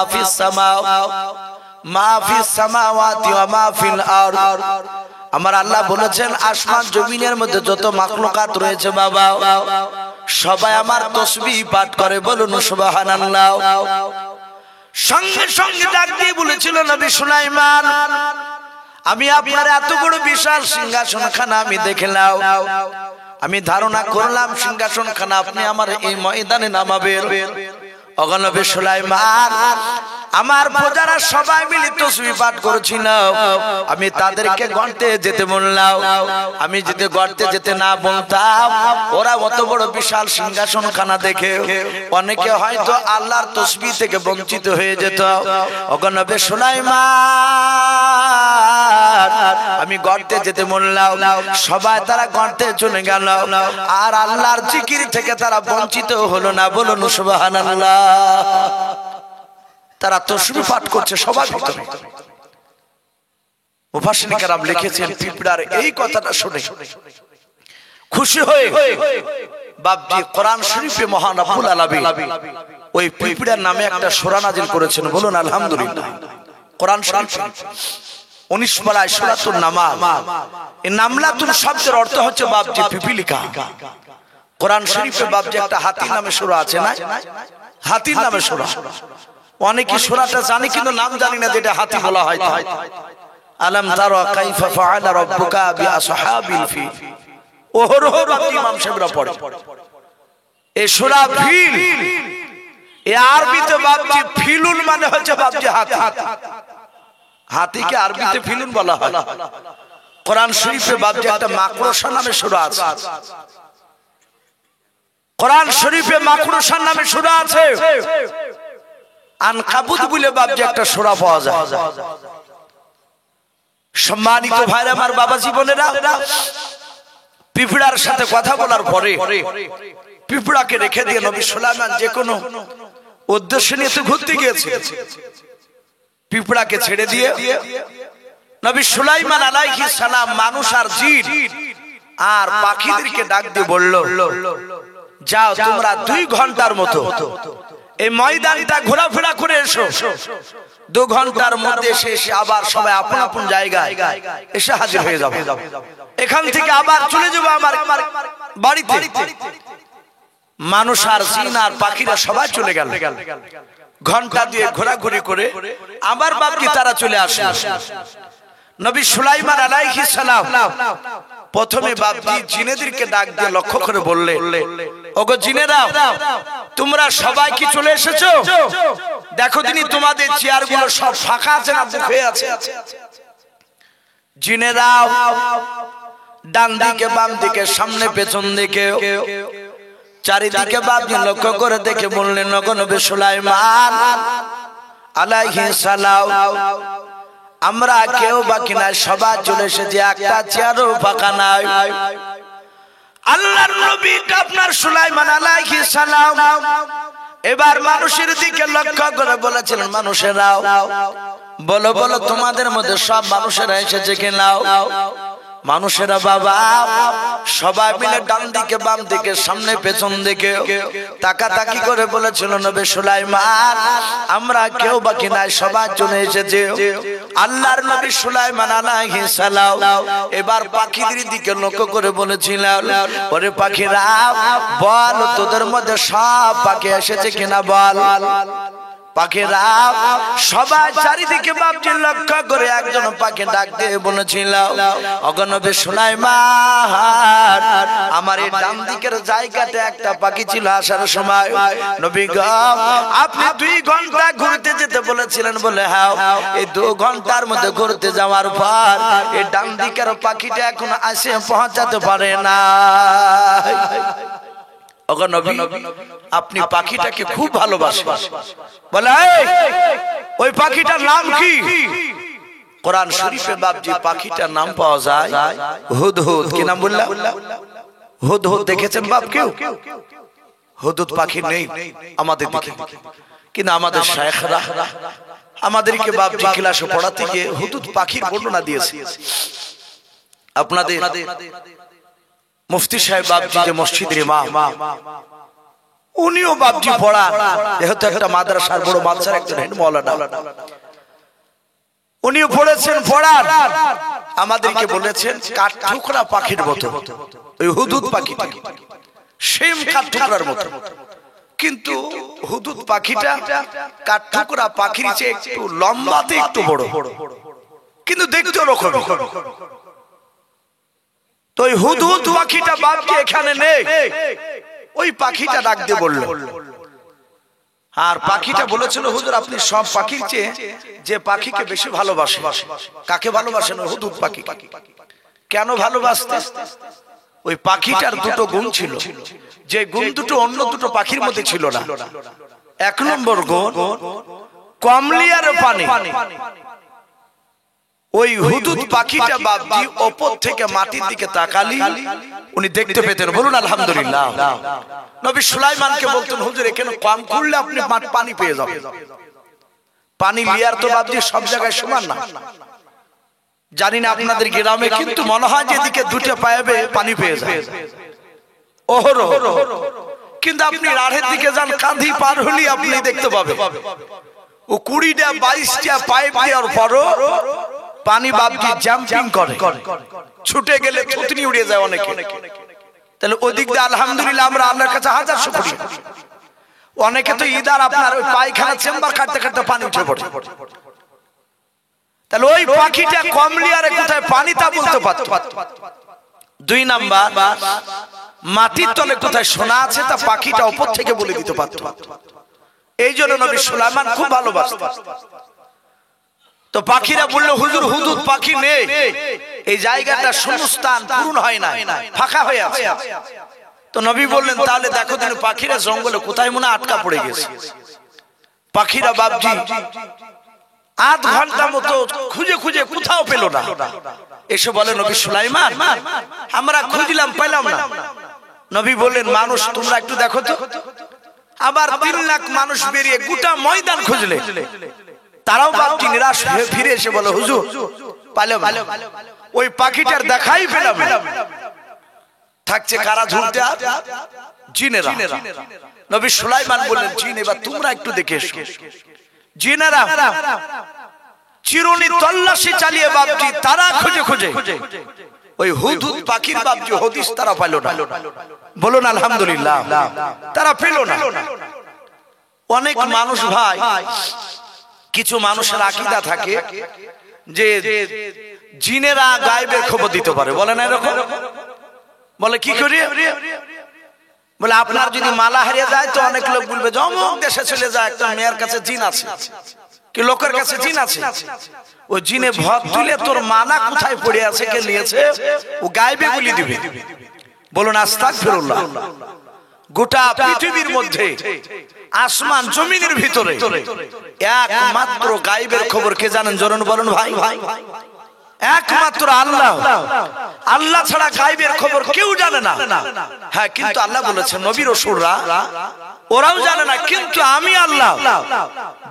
Speaker 1: ফিস সামাওয়াতি ওয়া মা ফিল আরদ। আমার আল্লাহ বলেছেন, আসমান জমিনের মধ্যে যত মাখলুকাত রয়েছে বাবা, সবাই আমার তাসবিহ পাঠ করে, বলুন সুবহানাল্লাহ। সঙ্গে সঙ্গে ডাক দিয়ে বলেছিল, নবী সুলাইমান, আমি আপনার এত বড় বিশাল সিংহাসন খানা আমি দেখলাম, আমি ধারণা করলাম সিংহাসন খানা আপনি আমার এই ময়দানে নামাবেন। ওগো নবী সুলাইমান, আমার প্রজারা সবাই মিলে তাসবিহ পাঠ করেছিল, আমি তাদেরকে গর্তে যেতে বললাম। আমি যদি গর্তে যেতে না বলতাম, ওরা অত বড় বিশাল সিংহাসন খানা দেখে অনেকে হয়তো আল্লাহর তাসবিহ থেকে বঞ্চিত হয়ে যেত। ওগো নবী সুলাইমান, আমি গর্তে যেতে বললাম, সবাই তারা গর্তে চলে গেল, আর আল্লাহর জিকির থেকে তারা বঞ্চিত হলো না, বলুন সুবহানাল্লাহ। তারা তাসবিহ পাঠ করছে সবার ভিতরে। মুফাসসিরিন কেরাম লিখেছেন, পিঁপড়ার এই কথাটা শুনে খুশি হয়ে বাবজি কোরআন শরীফে মহান রব্বুল আলামিন ওই পিঁপড়ার নামে একটা সূরা নাযিল করেছেন, বলুন আলহামদুলিল্লাহ। কোরআন শরীফ 19 পারায় সূরাতুন নামাল। এই নামলাতুন শব্দের অর্থ হচ্ছে বাবজি পিপিলিকা। কোরআন শরীফে বাবজি একটা হাতির নামে সূরা আছে না? হাতির নামে সূরা। অনেকে সূরাটা জানে কিন্তু নাম জানি না যেটা হাতি বলা হয়। আলাম তারা কাইফা ফাআলা রাব্বুকা বিআসহাবিল ফিল। ওহরহ ইমাম সাহেবরা পড়ে এই সূরা ফিল। এই আরবিতে বাবজি ফিলুন মানে হচ্ছে বাবজি হাতি। হাতিকে আরবিতে ফিলুন বলা হয়। কোরআন শরীফে বাবজি একটা মাকড়সা নামে সূরা আছে। কোরআন শরীফে মাকড়সা নামে সূরা আছে। আনকাবুত বলে বাবজি একটা সূরা পাওয়া যায়। সম্মানিত ভাইরা আমার, বাবা জীবনেরা, পিঁপড়ার সাথে কথা বলার পরে পিঁপড়াকে রেখে দিয়ে নবী সুলাইমান যে কোনো উদ্দেশ্য নিয়ে তো ঘুরতে গিয়েছে। পিঁপড়াকে ছেড়ে দিয়ে নবী সুলাইমান আলাইহিস সালাম মানুষ আর জিন আর পাখিদেরকে ডাক দিয়ে বলল, যাও তোমরা 2 ঘন্টার মতো এই ময়দানটা ঘোরাফেরা করে এসো। 2 ঘন্টার মধ্যে এসে আবার সবাই আপন আপন জায়গায় এসে হাজির হয়ে যাবে। এখান থেকে আবার চলে যাবো আমার বাড়িতে। মানুষ আর জিন আর পাখিরা সবাই চলে গেল। ঘন্টা দিয়ে ঘোরাঘুরি করে আবার বাপজি তারা চলে আসে। নবী সুলাইমান আলাইহিস সালাম প্রথমে বাপজি জিনেদেরকে ডাক দিয়ে লক্ষ্য করে বললে, ওগো জিনেরা, তোমরা সবাই কি চলে এসেছো? দেখো দিনি তোমাদের চেয়ারগুলো সব ফাঁকা আছে না বুক হয়ে আছে? জিনেরা ডান দিকে বাম দিকে সামনে পেছন দিকে চারিদিকে বাপজি লক্ষ্য করে দেখে বললেন, ওগো নবী সুলাইমান আলাইহিস সালাম, আমরা কেউ বাকি নাই, সবাই চলে এসেছে, একটা চেয়ারও ফাঁকা নাই। আল্লাহর নবী আপনার সুলাইমান আলাইহিস সালাম এবার মানুষের দিকে লক্ষ্য করে বলেছিলেন, মানুষেরা বলো বলো তোমাদের মধ্যে সব মানুষেরা এসেছে কিনা? মানুষেরা বাবা সবাই মিলে ডান দিকে বাম দিকে সামনে পেছন দিকে তাকাতাকি করে বলেছিল, নবী সুলাইমান আমরা কেউ বাকি নাই, সবাই চলে এসেছে। আল্লাহর নবী সুলাইমান আলাইহিস সালাম এবার পাখিদের দিকে লক্ষ্য করে বলেছিলেন, ওরে পাখিরা বল তোদের মধ্যে সব পাখি এসেছে কিনা বল। পাখিরা সবাই চারিদিকে বাপজি লক্ষ্য করে একজন পাখি ডাক দিয়ে বলেছিল, ওগো নবী সুলাইমান আমার এই ডান দিকের জায়গাতে একটা পাখি ছিল, আসার সময় নবী গো আপনি 2 ঘন্টা ঘুরতে যেতে বলেছিলেন বলে, হ্যাঁ এই 2 ঘন্টার মধ্যে ঘুরতে যাওয়ার পর এই ডান দিকের পাখিটা এখন আসে পৌঁছাতে পারে না। ওগো নবী আপনি পাখিটাকে খুব ভালোবাসেন, বলে ওই পাখিটার নাম কি? কোরআন শরীফে বাপজি পাখিটার নাম পাওয়া যায় হুদহুদ। কি নাম বললা? হুদহুদ দেখেছেন বাপ কেউ? হুদহুদ পাখি নেই আমাদের দিকে, কিন্তু আমাদের শায়েখরা আমাদেরকে বাপজি ক্লাসে পড়াতে গিয়ে হুদহুদ পাখির বর্ণনা দিয়েছে। আপনাদের মুফতি সাহেব বাপজি যে মসজিদের ইমাম, উনিও বাপজি পড়া, যেহেতু একটা মাদ্রাসার বড় মাদ্রাসার একজন হেড মাওলানা, উনিও পড়েছেন পড়ার, আমাদেরকে বলেছেন কাঠঠোকরা পাখির মতো ওই হুদহুদ পাখিটা সেম কাঠঠোকরার মতো, কিন্তু হুদহুদ পাখিটা কাঠঠোকরা পাখির চেয়ে একটু লম্বাতে একটু বড়, কিন্তু দেখতে ওরকম। তো ওই হুদহুদ পাখিটা বাপজি এখানে নেই, ওই পাখিটা ডাক দিয়ে বলল, আর পাখিটা বলেছিল, হুজুর আপনি সব পাখির চেয়ে যে পাখিকে বেশি ভালোবাসেন। কাকে ভালোবাসেন? হুদহুদ পাখি। কেন ভালোবাসতেন? ওই পাখিটার 2টো গুণ ছিল, যে গুণ দুটো অন্য 2টো পাখির মধ্যে ছিল না। 1 নম্বর গুণ কমলিয়ার পানি। ওই হুদহুদ পাখিটা বাপজি উপর থেকে মাটির দিকে তাকালি উনি দেখতে পেতেন। বলুন আলহামদুলিল্লাহ। নবী সুলাইমানকে বলতেন, হুজুর এখানে কম করলে আপনি পানি পেয়ে যাবেন। পানি লিয়ার তো বাপজি সব জায়গায় সমান না, জানি না আপনাদের গ্রামে, কিন্তু মনে হয় যে এদিকে 2টা পাইপে পানি পেয়ে যায় ওহরো, কিন্তু আপনি রাঢ়ের দিকে যান, কাঁধি পার হলি আপনি দেখতে পাবেন ও 20টা 22টা পাইপ দেওয়ার পরও পানি বাপজি জাম্পিং করে, ছুটে গেলে থুতনি উড়ে যায় অনেকে। তাহলে ওদিক দিয়ে আলহামদুলিল্লাহ আমরা আল্লাহর কাছে হাজার শুকরিয়া। অনেকে তো ইদার আপনার ওই পায়খানা চেম্বার কাটতে কাটতে পানি উঠে পড়ে। তাহলে ওই পাখিটা কমলিয়ারে কোথায় পানি তা বলতে পারত। 2 নাম্বার মাটির তলে কোথায় সোনা আছে তা পাখিটা উপর থেকে বলে দিতে পারত। এই জন্য নবী সুলাইমান খুব ভালোবাসতেন। তো পাখিরা বললো, হুজুর হুদহুদ পাখি নেই, এই জায়গাটা শূন্যস্থান, পূর্ণ হয় না, ফাঁকা হয়ে আছে। তো নবী বললেন, তাহলে দেখো দিন পাখিরা জঙ্গলে কোথায় মনে আটকা পড়ে গেছে। পাখিরা বাপজি 8 ঘন্টা মতো খুঁজে খুঁজে কোথাও পেল না, এসে বলে, নবী সুলাইমান আমরা খুঁজলাম পেলাম না। নবী বললেন, মানুষ তোমরা একটু দেখো তো। আবার 3 লাখ মানুষ বেরিয়ে গোটা ময়দান খুঁজলে, তারাও বাপজি নিরাশ হয়ে ফিরে এসে বলে, হুজুর পাইলাম, ওই পাখিটার দেখাই পেলাম। থাকছে কারা ঝুলতে আর জিনেরা। নবী সুলাইমান বললেন, জিন এবার তোমরা একটু দেখে এসো। জিনেরা চিরুনি তল্লাশি চালিয়ে বাপজি তারা খুঁজে খুঁজে ওই হুদহুদ পাখির বাপজি হদিস তারা পেল না। বলুন আলহামদুলিল্লাহ, তারা পেল না। অনেক মানুষ ভাই, কিছু মানুষের আকীদা থাকে যে জিনেরা গায়েবের খবর দিতে পারে। বলে না এরকম? বলে কি করি? বলে আপনার যদি মালা হারিয়ে যায় তো অনেক লোক বলবে যে অমুক দেশে চলে যায়, একটা মেয়ের কাছে জিন আছে, কি লোকের কাছে জিন আছে। ও জিনে ভর তুলে তোর মালা কোথায় পড়ে আছে, কে নিয়েছে, ও গায়েবে বলে দিবে। বলুন আস্তাগফিরুল্লাহ। গোটা পৃথিবীর মধ্যে আসমান জমিনের ভিতরে একমাত্র গায়েবের খবর কে জানেন? জরুন বলুন ভাই। একমাত্র আল্লাহ। আল্লাহ ছাড়া গায়েবের খবর কেউ জানে না। হ্যাঁ, কিন্তু আল্লাহ বলেছেন নবী রাসূলরা ওরাও জানে না, কিন্তু আমি আল্লাহ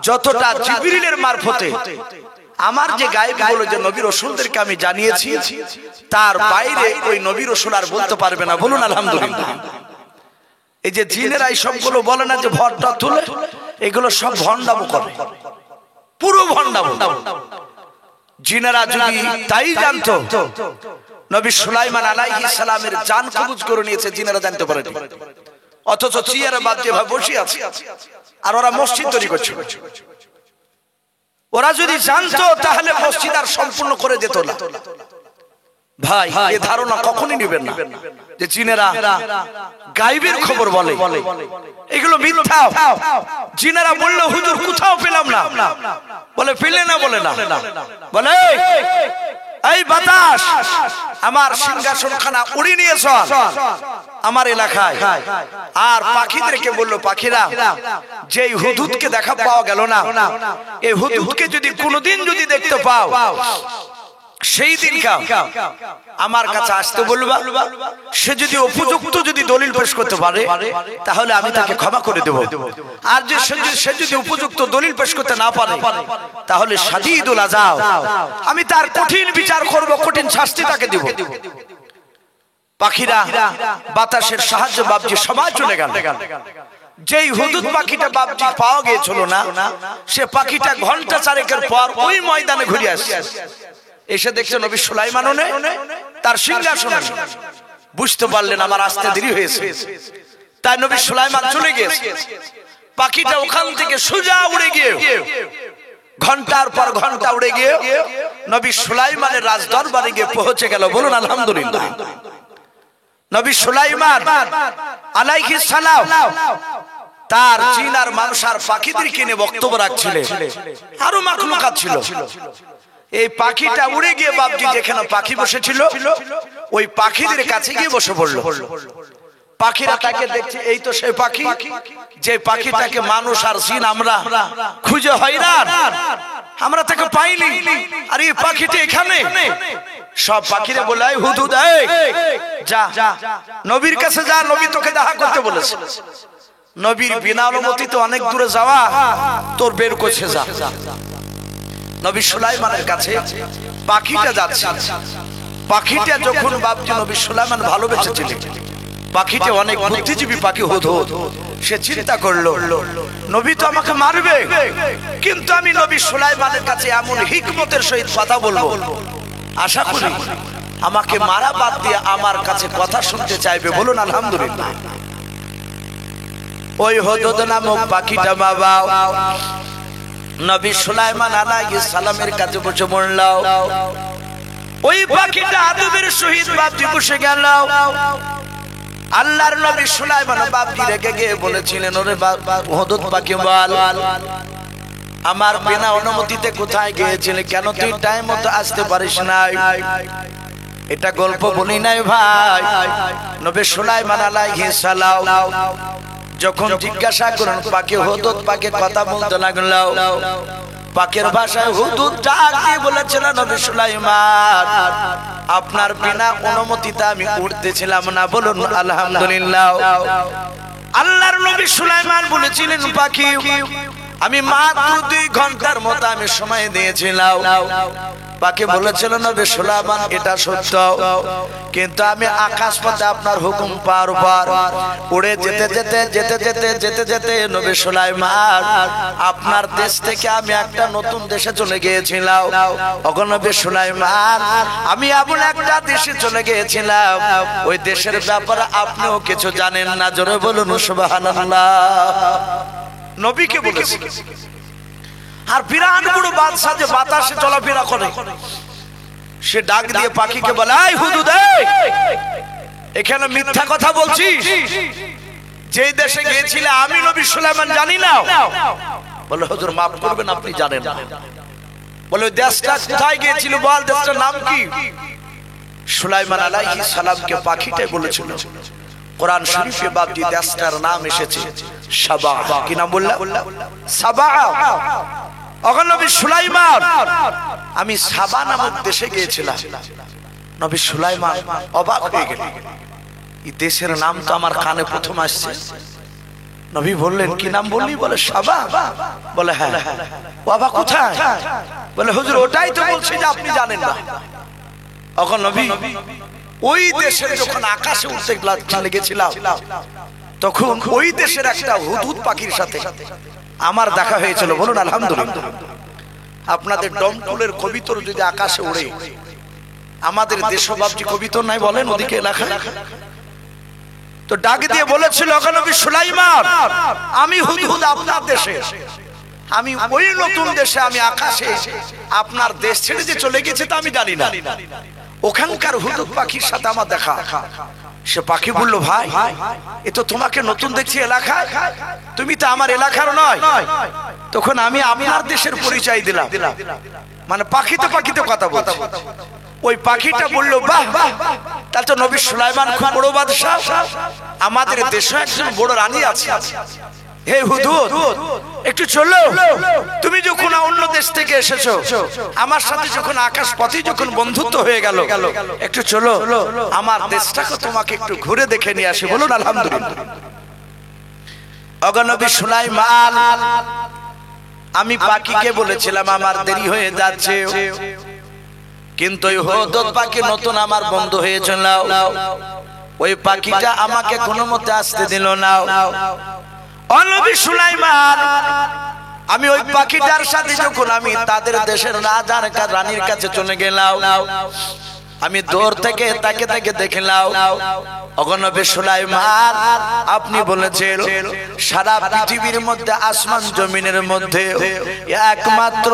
Speaker 1: যতটা জিবরিলের মারফতে আমার যে গায়েব গুলো যে নবী রাসূলদেরকে আমি জানিয়েছি, তার বাইরে ওই নবী রাসূল আর বলতে পারবে না। বলুন আলহামদুলিল্লাহ। এই যে জিনেরা এই সবগুলো বলে না যে ভরটা তুলে, এগুলো সব ভণ্ডামো করে, পুরো ভণ্ডামো। জিনেরা যদি তাই জানতো, নবী সুলাইমান আলাইহিস সালামের জান কবজ করে নিয়েছে, জিনেরা জানতে পারে। অথচ চেয়ারে বাদ যেভাবে বসে আছে আর ওরা মসজিদ তৈরি করছে। ওরা যদি জানতো তাহলে মসজিদ আর সম্পূর্ণ করে দিত না। ভাই, এই ধারণা কখনই নেবেন না যে জিনেরা গায়েবের খবর বলে, এগুলো মিথ্যা। জিনেরা বললো হুজুর কোথাও পেলাম না, বলে পেলে না, বলে না, বলে এই বাতাস আমার সিংহাসনখানা উড়িয়ে নিয়েছ আমার এলাকায়। আর পাখিদেরকে বললো, পাখিরা যেই হুদহুদকে দেখা পাওয়া গেল না, এই হুদহুদকে যদি কোনোদিন যদি দেখতে পাও, সেই দিন আমার কাছে আসতে বলবা। সে যদি উপযুক্ত যদি দলিল পেশ করতে পারে তাহলে আমি তাকে ক্ষমা করে দেব। আর যে সে যদি উপযুক্ত দলিল পেশ করতে না পারে তাহলে শাদীদুল আযাব, আমি তার কঠিন বিচার করব, কঠিন শাস্তি তাকে দেব। পাখিরা বাতাসের সাহায্যে বাপজি সবাই চলে গেল। যেই হুদহুদ পাখিটা বাপজি পাওয়া গিয়েছিল না, সে পাখিটা ঘন্টা চারেকের পর ওই ময়দানে ঘুরে আসছে। এসে দেখছে নবী সুলাইমানও নেই, তার সিংহাসন। বুঝতে পারলেন আমার আসতে দেরি হয়েছে, তাই নবী সুলাইমান চলে গেছে। পাখিটা ওখান থেকে সোজা উড়ে গিয়ে ঘন্টার পর ঘন্টা উড়ে গিয়ে নবী সুলাইমানের রাজদরবারে গিয়ে পৌঁছে গেল। বলুন আলহামদুলিল্লাহ। নবী সুলাইমান আলাইহিস সালাম তার জিন আর মানুষ আর পাখিদেরকে নিয়ে বক্তব্য রাখছিলেন, আরো মাখলুকাত ছিল। এই পাখিটা উড়ে গিয়ে বাপজি যেখানে পাখি বসেছিল ওই পাখিদের কাছে গিয়ে বসে পড়লো। পাখিরা তাকে দেখছে, এই তো সেই পাখি যে পাখিটাকে মানুষ আর জিন আমরা খুঁজে হয়রান, আমরা তাকে পাইনি, আর এই পাখিটা এখানে। সব পাখিরা বলে, হুদহুদ যা নবীর কাছে যা, নবী তোকে দেখা করতে বলেছে। নবীর বিনা অনুমতিতে অনেক দূরে যাওয়া তোর বের করছে, যা। নবী সুলাইমানের কাছে পাখিটা যাচ্ছে। পাখিটা যখন বাপজি নবী সুলাইমান ভালোবেসেছিলেন, পাখিটা অনেক বুদ্ধিজীবী পাখি হুদহুদ, সে চিন্তা করলো নবী তো আমাকে মারবে, কিন্তু আমি নবী সুলাইমানের কাছে এমন হিকমতের সহিত কথা বলবো, আশা করি আমাকে মারা বাদ দিয়ে আমার কাছে কথা শুনতে চাইবে। বলুন আলহামদুলিল্লাহ। ওই হুদহুদ নামক পাখিটা বাবা নবী সুলাইমান আলাইহিস সালামের কাছে বসে পড়ল। ওই পাখিটা আদবের সহিত বাপজি বসে গেল। আল্লাহর নবী সুলাইমান বাপজি রেগে গিয়ে বলেছিলেন, ওরে হুদহুদ পাখি বল, আমার বিনা অনুমতিতে কোথায় গিয়েছিলে, কেন তুই টাইম মতো আসতে পারিস নাই? এটা গল্প বলি নাই ভাই। নবী সুলাইমান আলাইহিস সালাম যখন জিজ্ঞাসা করেন পাখি, হুদহুদ পাখি কথা বলতে লাগলো। পাখির ভাষায় হুদহুদ ডাক দিয়ে বলেছিল, নবী সুলাইমান আপনার বিনা অনুমতিতে আমি উড়তেছিলাম না। বলুন আলহামদুলিল্লাহ। আল্লাহর নবী সুলাইমান বলেছিলেন, পাখি আমি মাত্র 2 ঘন্টার মতো আমি সময় দিয়েছিলাম, পাখি বলেছিল নবী সুলাইমান এটা সত্য, কিন্তু আমি আকাশ পথে আপনার হুকুম পার উড়ে যেতে যেতে যেতে যেতে যেতে যেতে নবী সুলাইমান আপনার দেশ থেকে আমি একটা নতুন দেশে চলে গিয়েছিলাম। ওগো নবী সুলাইমান আমি এমন একটা দেশে চলে গিয়েছিলাম ওই দেশের ব্যাপারে আপনিও কিছু জানেন না। জোরে বলুন সুবহানাল্লাহ। নবীকে বলেছে। আর বিরাট বড় বাদশা যে বাতাসে চলাফেরা করে, সে ডাক দিয়ে পাখিকে বলে, এই হুদুদ, এখানে মিথ্যা কথা বলছিস, যে দেশে গিয়েছিলে আমি নবী সুলাইমান জানি না। বলে হুজুর মাফ করবেন, আপনি জানেন না। বলে দেশটা কোথায় গিয়েছিল বল, দেশটার নাম কি? সুলাইমান আলাইহিস সালামকে পাখিটাই বলেছিল। কোরআন শরীফে বাবজি দেশটার নাম এসেছে সাবা। কি নাম বললা? সাবা। ওগো নবী সুলাইমান আমি সাবা নামক দেশে গিয়েছিলাম। নবী সুলাইমান অবাক হয়ে গেলেন, এই দেশের নাম তো আমার কানে প্রথম আসছে। নবী বললেন, কি নাম বললি? বলে সাবা। বলে হ্যাঁ। বাবা কোথায়? বলে হুজুর ওটাই তো বলছি যে আপনি জানেন না। ওগো নবী ওই দেশে যখন আকাশে উঠতে লেগেছিলাম তখন ওই দেশের একটা হুদহুদ পাখির সাথে আমার দেখা হয়েছিল। বলুন আলহামদুলিল্লাহ। আপনাদের ডমকুলের কবিতর যদি আকাশে উড়ে, আমাদের দেশবাবজি কবিতর নাই বলেন ওদিকে এলাকা, তো ডাক দিয়ে বলেছিল, ওগো নবী সুলাইমান আমি হুদহুদ আপনার দেশে, আমি ওই নতুন দেশে, আমি আকাশে আপনার দেশ ছেড়ে যে চলে গেছে তা আমি জানি না। ওখানকার হুদহুদ পাখির সাথে আমার দেখা। সে পাখি বলল, ভাই এ তো তোমাকে নতুন দেখছি এলাকায়, তুমি তো আমার এলাকার নয়। তখন আমি আপনার দেশের পরিচয় দিলাম, মানে পাখিতে পাখিতে কথা বলছি। ওই পাখিটা বলল, বাহ বাহ, তাহলে তো নবী সুলাইমান খুব বড় বাদশা, আমাদের দেশে একজন বড় রানী আছে। হে হুদহুদ একটু চলো, তুমি যখন অন্য দেশ থেকে এসেছো, আমার সাথে যখন আকাশ পথে যখন বন্ধুত্ব হয়ে গেল, একটু চলো আমার দেশটাকে তোমাকে একটু ঘুরে দেখে নিয়ে আসি। বলুন আলহামদুলিল্লাহ। ওগো নবী সুলাইমান আমি পাখিকে বলেছিলাম আমার দেরি হয়ে যাচ্ছে, কিন্তু ওই হুদহুদ পাখি নতুন আমার বন্ধু হয়েছিল, ওই পাখিটা আমাকে কোনো মতে আসতে দিল না। ও নবী সুলাইমান আমি ওই পাখিটার সাথে যখন আমি তাদের দেশের রাজার রানীর কাছে চলে গেলাম, আমি দূর থেকে তাকে তাকে দেখলাম। ওগো নবী সুলাইমান আপনি বলেছেন সারা পৃথিবীর মধ্যে আসমান জমিনের মধ্যে একমাত্র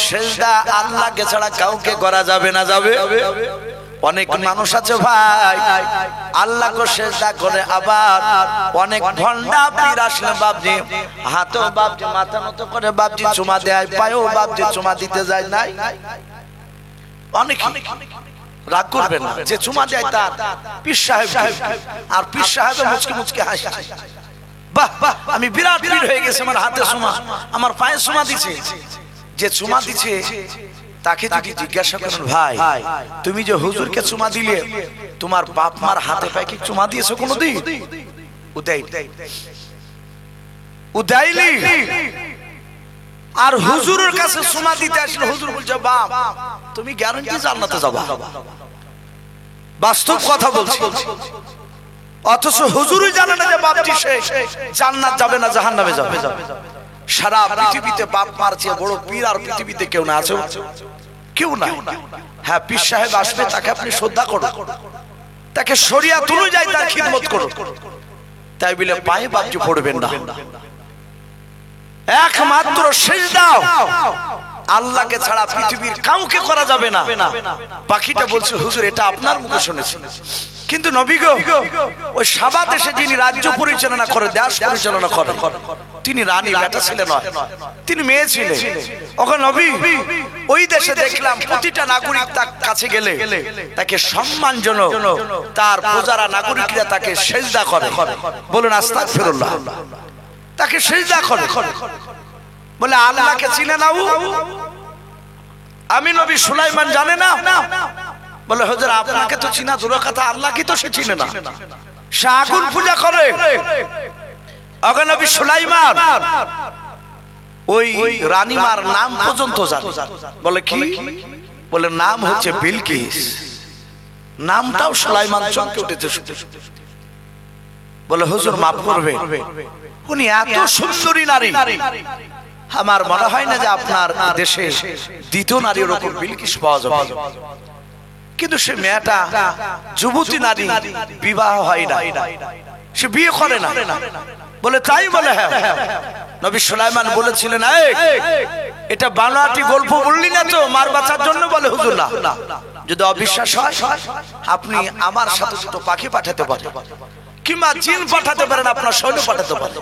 Speaker 1: সিজদা আল্লাহকে ছাড়া কাউকে করা যাবে না। যাবে? অনেক মানুষ আছে ভাই আল্লাহকে সিজদা করে, আবার অনেক ভন্ডা পীর আসলে বাপজি হাতেও বাপজি মাথা নত করে বাপজি চুমা দেয়, পায়েও বাপজি চুমা দিতে যায়। নাই অনেক, রাগ করবেন না, যে চুমা দেয় তার পীর সাহেব, আর পীর সাহেব মুচকি মুচকি হাসে, বাহ বাহ আমি বিরাট পীর হয়ে গেছে, আমার হাতে চুমা, আমার পায়ে চুমা দিছে। যে চুমা দিছে তাকে যদি জিজ্ঞাসা করেন, ভাই তুমি যে হুজুরকে চুমা দিলে তোমার বাপ মার হাতে পায়ে কি চুমা দিয়েছো কোনোদিন? উদাইলি। আর হুজুরের কাছে চুমা দিতে আসলে হুজুর বলছে, বাপ তুমি গ্যারান্টি জান্নাতে যাবা। বাস্তব কথা বলছি, অথচ হুজুরই জানে না যে বাপজি সে জান্নাত যাবে না জাহান্নামে যাবে। সারা পৃথিবীতে বাপ মার চেয়ে বড় পীর আর পৃথিবীতে কেউ না আছে? কেউ না। হ্যাঁ পীর সাহেব আসবে, তাকে আপনি শ্রদ্ধা করুন, তাকে শরিয়াত অনুযায়ী তার খিদমত করুন, তাই বলে পায়ে বাপজি পড়বেন না। একমাত্র সিজদা আল্লাহকে ছাড়া পৃথিবীর কাউকে করা যাবে না। পাখিটা বলছে, হুজুর এটা আপনার মুখে শুনেছি, কিন্তু নবী গো ওই সাবা দেশে যিনি রাজ্য পরিচালনা করে, দেশ পরিচালনা করে, তিনি রানী বেটা ছিলেন নয়, তিনি মেয়ে ছিলেন। ওখানে নবী ওই দেশে দেখলাম প্রতিটা নাগরিক তার কাছে গেলে তাকে সম্মানজনক তার প্রজারা নাগরিকরা তাকে সিজদা করে। বলুন আস্তাগফিরুল্লাহ। তাকে সিজদা করে। বলে আল্লাহকে চিনে নাও? আমি নবী সুলাইমান জানে না? বলে হুজুর আপনাকে তো চিনা দূরের কথা, আল্লাহকে তো সে চিনে না, সে আগুন পূজা করে। ওগো নবী সুলাইমান ওই রানীমার নাম পর্যন্ত জানে। বলে কি? বলে নাম হচ্ছে বিলকিস। নামটাও সুলাইমান চমকে উঠেছে। বলে হুজুর মাফ করবে, উনি এত সুন্দরী নারী, আমার মনে হয় না যে আপনার দেশে দ্বিতীয় নারী ওরকম বিলকিস পাওয়া যাবে। কিন্তু সে মেয়েটা যুবতী নারী, বিবাহ হয় না, সে বিয়ে করে না। বলে তাই? বলে হ্যাঁ। নবী সুলাইমান বলেছিলেন এটা বানোয়াটি গল্প বললি না তো মার বাঁচার জন্য? বলে হুজুর না, যদি অবিশ্বাস হয় আপনি আমার সাথে দুটো পাখি পাঠাতে পারেন, কিংবা জিন পাঠাতে পারেন, আপনার সৈন্য পাঠাতে পারেন,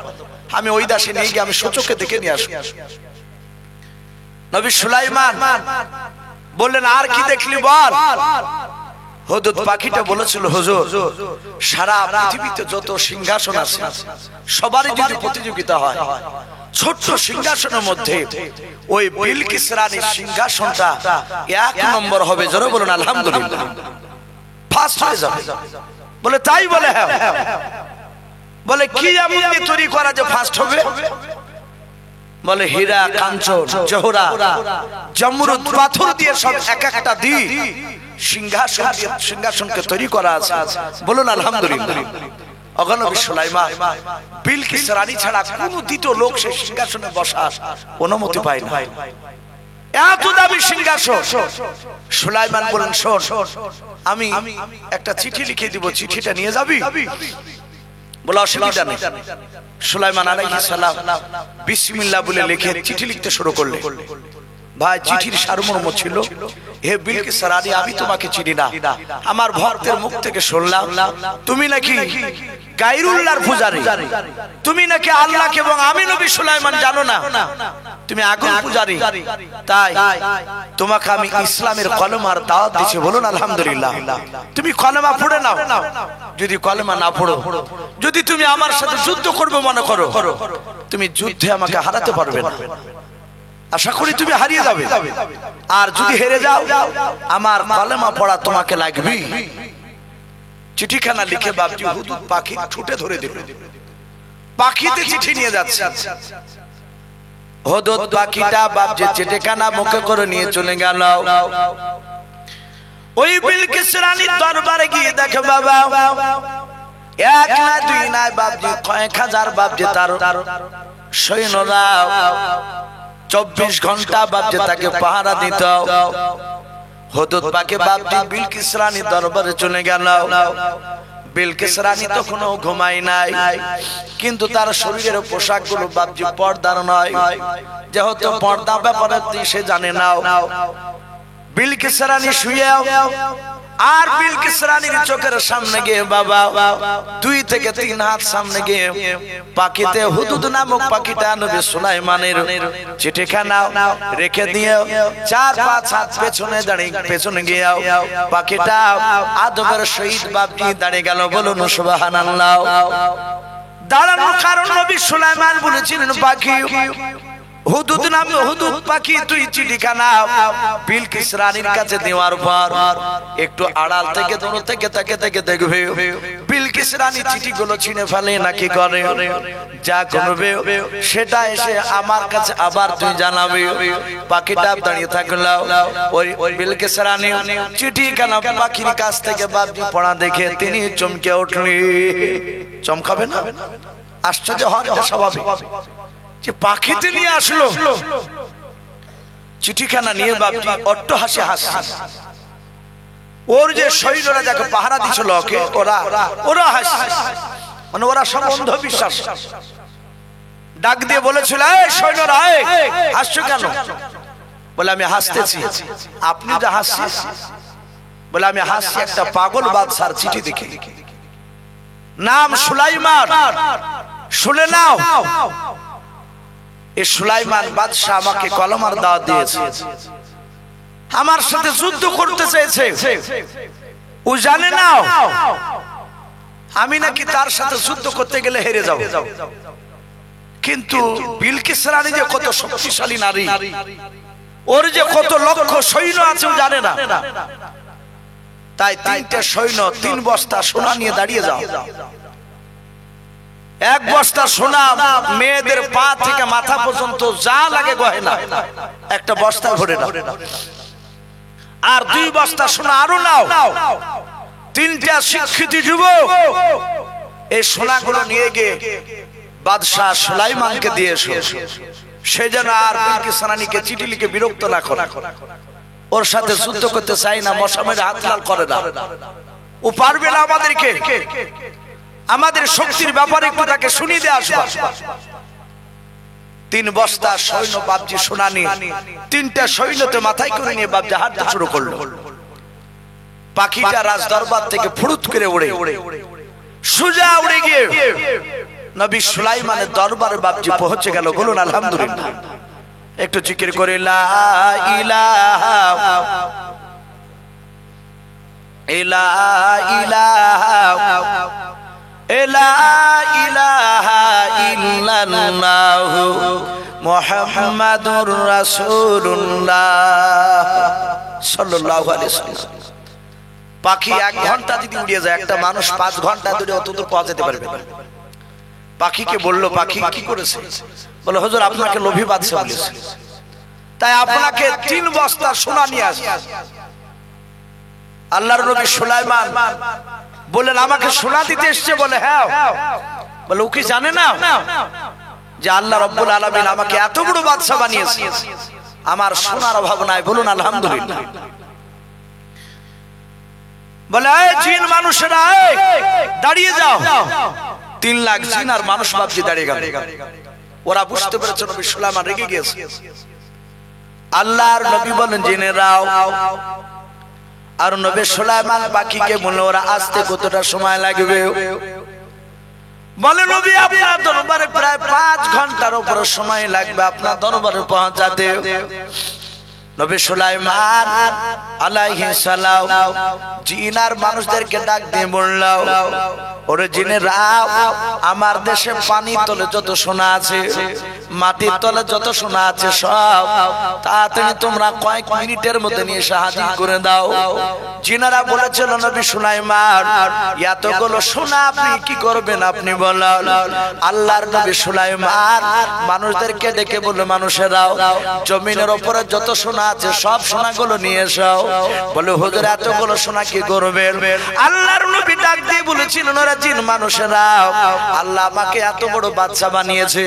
Speaker 1: আমি ওই দাসে নিয়ে গিয়ে আমি সচক্ষে দেখে নিয়ে আসবো। নবী সুলাইমান বললেন আর কি দেখলি বল। হুদহুদ পাখিটা বলেছিল হুজুর সারা পৃথিবীতে যত সিংহাসন আছে সবারই যদি প্রতিযোগিতা হয়, ছোট্ট সিংহাসনের মধ্যে ওই বিলকিস রানীর সিংহাসনটা 1 নম্বর হবে। জোরে বলুন আলহামদুলিল্লাহ, ফার্স্ট হয়ে যাবে। বলে তাই? বলে হ্যাঁ। বলে কি এমন তৈরি করা যে ফার্স্ট হবে? বলে হীরা, কাঞ্চন, জহরা, জমরুদ পাথর দিয়ে সব এক একটা দিয়ে সিংহাসনকে তৈরি করা আছে। বলুন আলহামদুলিল্লাহ। অগণবী সুলাইমান বিলকিস রানী ছাড়া কোন দ্বিতীয় লোক সেই সিংহাসনে বসার অনুমতি পায় না। এত দামি সিংহাসন। সুলাইমান বলেন শোন, আমি একটা চিঠি লিখে দিব, চিঠিটা নিয়ে যাবি? বলে অসুবিধা নেই। সুলাইমান আলাইহিস সালাম বিসমিল্লাহ বলে লিখে চিঠি লিখতে শুরু করলেন। ভাই চিঠির সারমর্ম ছিল, হে বিলকিস রানী আমি তোমাকে চিনি না, আমার ভক্তের মুখ থেকে শুনলাম তুমি নাকি গায়রুল্লাহর পূজারী, তুমি নাকি আল্লাহকে এবং আমি নবী সুলাইমান জানো না, তুমি আগুন পূজারী, তাই তোমাকে আমি ইসলামের কলেমার দাওয়াত দিচ্ছি। বলুন আলহামদুলিল্লাহ। তুমি কলেমা পড়ে নাও, যদি কলেমা না পড়ো, যদি তুমি আমার সাথে যুদ্ধ করবে মনে করো, তুমি যুদ্ধে আমাকে হারাতে পারবে না, আশা করি তুমি হারিয়ে যাবে। আর যদি হেরে যাও আমার কলেমা পড়া তোমাকে লাগবে। চিঠিখানা লিখে বাপজি হুদহুদ পাখি ছুটে ধরে দিল। পাখিতে চিঠি নিয়ে যাচ্ছে। হুদহুদ পাখিটা বাপজি চিঠিখানা মুখে করে নিয়ে চলে গেল। ওই বিলকিস রানীর দরবারে গিয়ে দেখে বাবা এক না দুই না বাপজি কয়েক হাজার বাপজি তার সৈন্যরা 24 ঘন্টা বাপজি তাকে পাহারা দিত। হুদহুদ পাখি বাপজি বিলকিস রানীর দরবারে চলে গেল। বিলকিস রানী তখনও ঘুমায় নাই, কিন্তু তার শরীরের পোশাকগুলো বাপজি পর্দার নয়, যেহেতু পর্দা ব্যাপারে সে জানে না। বিলকিস রানী শুয়ে, আর বিলকিস রানীর চোখের সামনে গিয়ে বাবা 2 থেকে 3 হাত সামনে গিয়ে পাখিতে হুদহুদ নামক পাখিটা নবী সুলাইমানের চিঠিখানা রেখে দিয়ে 4-5 হাত পেছনে গিয়ে পাখিটা আদবের সহিত বাপজি দাঁড়িয়ে গেল। বলুন সুবহানাল্লাহ। দাঁড়ানোর কারণ নবী সুলাইমান বলেছিলেন পাখি হুদহুদ নামে হুদহুদ পাখি তুই চিঠিখানা বিলকিস রানীর কাছে দেওয়ার পর একটু আড়াল থেকে দূর থেকে তাকে দেখবে বিলকিস রানী চিঠিগুলো ছিঁড়ে ফেলে নাকি করে, যা করবে সেটা এসে আমার কাছে আবার তুই জানাবে। পাখিটা দাঁড়িয়ে থাকলো। ওই বিলকিস রানী চিঠিখানা পাখির কাছ থেকে বাপজি পড়া দেখে তিনি চমকে উঠলেন। চমকাবে না? আশ্চর্য হওয়ার স্বাভাবিক যে পাখিতে নিয়ে আসলো চিঠিখানা নিয়ে বাপজি অট্টহাসি হাসছে। ওর যে সৈন্যরা যাকে পাহারা দিছিল ওকে ওরা হাসছে, মানে ওরা সব অন্ধবিশ্বাস। ডাক দিয়ে বলেছিল এই সৈন্যরা হাসছো কেন? বলে আমি হাসতেছি। আপনি যে হাসছেন? বলে আমি হাসছি একটা পাগল বাদশার চিঠি দেখে, নাম সুলাইমান, শুনে নাও। এই সুলাইমান বাদশা আমাকে কলমার দাওয়াত দিয়েছে, আমার সাথে যুদ্ধ করতে চেয়েছে। ও জানে না আমি নাকি তার সাথে যুদ্ধ করতে গেলে হেরে যাব। কিন্তু বিলকিস রানী যে কত শক্তিশালী নারী, ওর যে কত লক্ষ সৈন্য আছে ও জানে না। তাই 3টে সৈন্য 3 বস্তা সোনা নিয়ে দাঁড়িয়ে যাও। 1 বস্তা সোনা মেয়েদের পা থেকে মাথা পর্যন্ত যা লাগে গয়না একটা বস্তা ভরে নাও। আর 2 বস্তা সোনা আরো নাও। 3টা শিক্ষিত যুবক এই সোনাগুলো নিয়ে গিয়ে বাদশাহ সুলাইমানকে দিয়ে এসো, সে যেন আর বিলকিস রানীকে চিঠি লিখে বিরক্ত না করে, ওর সাথে যুদ্ধ করতে চাই না, মশা মেরে হাত লাল করে না, ও পারবে না আমাদেরকে, আমাদের শক্তির ব্যাপারে একটু তাকে শুনিয়ে দিয়ে আসবা। 3 বস্তা সৈন্য বাপজি সোনা নিয়ে 3টা সৈন্যতে মাথায় করে নিয়ে বাপজি হাঁটতে শুরু করলো। পাখিটা রাজ দরবার থেকে ফুরুত করে উড়ে সোজা উড়ে গিয়ে নবী সুলাইমানের দরবারে বাপজি পৌঁছে গেল। বলুন আলহামদুলিল্লাহ। একটু জিকির করে লা ইলাহা ইল্লাল্লাহ লা ইলাহা ইল্লাল্লাহ মুহাম্মাদুর রাসূলুল্লাহ সাল্লাল্লাহু আলাইহি ওয়াসাল্লাম। পাখি 1 ঘন্টা যদি উড়িয়ে যায়, একটা মানুষ 5 ঘন্টা ধরে অতদূর পৌঁছাতে পারবে না। পাখিকে বলল, পাখি কি করেছে? বলে হুজুর আপনাকে লোভী বাদশা বলেছে, তাই আপনাকে 3 বস্তা সোনা নিয়ে আসে। আল্লাহর নবী সুলাইমান বললেন আমাকে সোনা দিতে এসেছে? বলে হ্যাঁ। বলে ও কি জানে না যে আল্লাহ রাব্বুল আলামিন আমাকে এত বড় বাদশা বানিয়েছে, আমার সোনার অভাব নাই? বলুন আলহামদুলিল্লাহ। বলে এই জিন মানুষেরা দাঁড়িয়ে যাও। 3 লাখ জিন আর মানুষ বাপজি দাঁড়িয়ে গেল। ওরা বুঝতে পেরেছে নবী সুলাইমান রেগে গিয়েছে। আল্লাহর নবী বলেন জিনেরাও। আর নবী সুলাইমান পাখিকে বলল ওরা আসতে কতটা সময় লাগবে? বলে নবী আপনার দরবারে প্রায় 5 ঘন্টার উপর সময় লাগবে আপনার দরবারে পৌঁছাতে। নবী সুলাইমান আলাইহিস সালাম জিন আর মানুষদেরকে ডাক দিয়ে বলল, ওরে জিনেরা, আমার দেশে পানির তলে যত সোনা আছে, মাটির তলে যত সোনা আছে সব তাড়াতাড়ি তোমরা কয়েক মিনিটের মধ্যে নিয়ে এসে হাজির করে দাও। জিনেরা বলেছিল নবী সুলাইমান এতগুলো সোনা আপনি কি করবেন? আপনি বলেন। আল্লাহর নবী সুলাইমান মানুষদেরকে ডেকে বলল, মানুষেরাও জমিনের উপরে যত সোনা আছে সব সোনাগুলো নিয়ে এসো। বলে হুজুর এতগুলো সোনা কি করবেন? আল্লাহর নবী ডাক দিয়ে বলেছিলেন, ওরা জিন মানুষেরা, আল্লাহ আমাকে এত বড় বাদশা বানিয়েছে,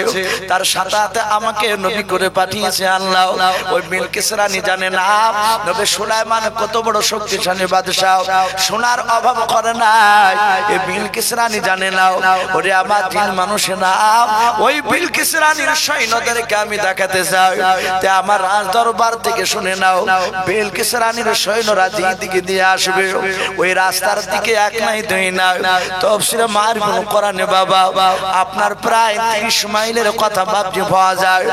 Speaker 1: তার সাথে আমাকে নবী করে পাঠিয়েছে আল্লাহ। ওই বিলকিস রানী জানে না নবী সুলাইমান কত বড় শক্তিশালী বাদশা, সোনার অভাব করে নাই। এই বিলকিস রানী জানে না। ওরে আমার জিন মানুষেরা, ওই বিলকিস রানীর সৈন্যদেরকে আমি দেখাতে চাই। তে আমার রাজ দরবার থেকে শুনে নাও, বিলকিস রানীর সৈন্যরা যেদিকে দিয়ে আসবে ওই রাস্তার দিকে 1 নাই 2 না, তাফসীরে মারিফুল কোরআনে বাবা আপনার প্রায় 30 মাইলের কথা বাপজি পাওয়া যায়।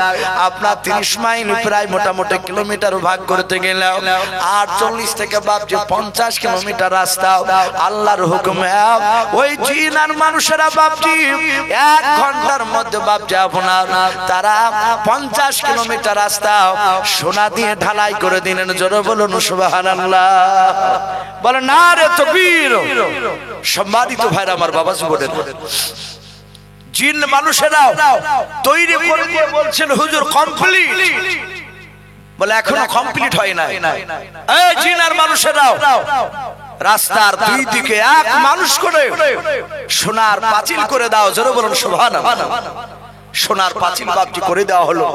Speaker 1: আপনার 30 মাইল প্রায় মোটামুটি কিলোমিটার ভাগ করতে গেলে 48 থেকে বাপজি 50 কিলোমিটার রাস্তা আল্লাহর হুকুমে ওই জিন আর মানুষেরা বাপজি 1 ঘন্টার মধ্যে বাপজি আপনার তারা 50 কিলোমিটার রাস্তা সোনা দিয়ে ঢালাই করে দিলেন। জোরে বলুন সুবহানাল্লাহ। বলে না রে তাকবীর। সম্মানিত ভাইরা আমার, বাবা বলেন জিন মানুষেরা তৈরি করে দিয়ে বলছেন হুজুর কমপ্লিট। বলে এখনো কমপ্লিট হয় না। এই জিন আর মানুষেরা রাস্তার 2 দিকে 1 মানুষ করে সোনার পাঁচিল করে দাও। জোরে বলুন সুবহানাল্লাহ। সোনার পাঁচিল বাপজি করে দেওয়া হলো।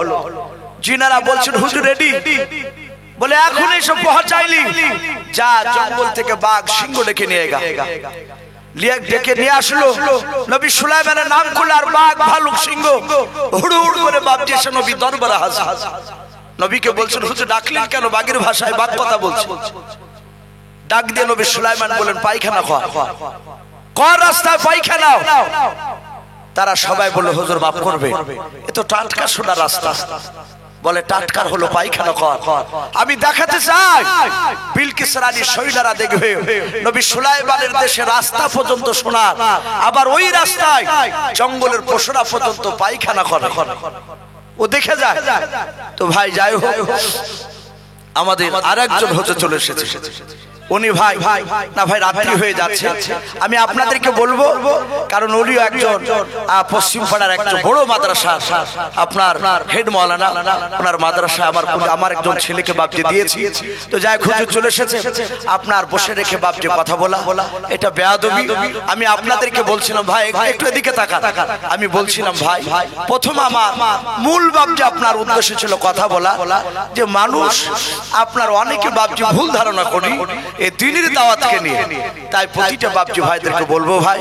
Speaker 1: জিনারা বলছেন হুজুর রেডি। বলে এখন এসব পৌঁছাইলি, যা জঙ্গল থেকে বাঘ সিংহ ডেকে নিয়ে গা। ডেকে নিয়ে আসলো নবী সুলাইমানের নাম করলো, আর বাঘ ভালুক সিংহ হুড় হুড় করে বাপজি এসে নবী দরবারে হাজির। নবীকে বলছেন হুজুর ডাকলেন কেন? বাঘের ভাষায় বাঘ কথা বলছে। ডাক দিয়ে নবী সুলাইমান বলেন পায়খানা কর রাস্তায় পায়খানা। তারা সবাই বলল হুজুর মাফ করবে, এ তো টাটকা সোনা রাস্তা। বলে টাটকার হলো পায়খানা কর। আমি দেখাতে চাই বিলকিস রানীর সৈন্যরা দেখবে নবী সুলাইমানের দেশে রাস্তা পর্যন্ত সোনা, আবার ওই রাস্তায় জঙ্গলের পশুরা পর্যন্ত পায়খানা করে। ও দেখে যায়। তো ভাই যাই হোক, আমাদের আরেকজন হতে চলে এসেছে। উনি ভাই না ভাই রাত্রি হয়ে যাচ্ছে, আমি আপনাদেরকে বলবো, কারণ উনিও একজন পশ্চিম পাড়ার একটা বড় মাদ্রাসা, আপনার হেড মাওলানা, ওনার মাদ্রাসা আমার একজন ছেলেকে বাপজি দিয়েছি। তো যাই হুজুর চলে এসেছে, আপনার বসে রেখে বাপজি কথা বলা এটা বেয়াদবি। আমি আপনাদেরকে বলছিলাম ভাই একটু এদিকে তাকান, আমি বলছিলাম ভাই প্রথম আমার মূল বাপজি আপনার উদ্দেশ্য ছিল কথা বলা, যে মানুষ আপনার অনেকে বাপজি ভুল ধারণা করি এই দিনের দাওয়াতকে নিয়ে। তাই প্রতিটা বাপজি ভাইদেরকে বলবো ভাই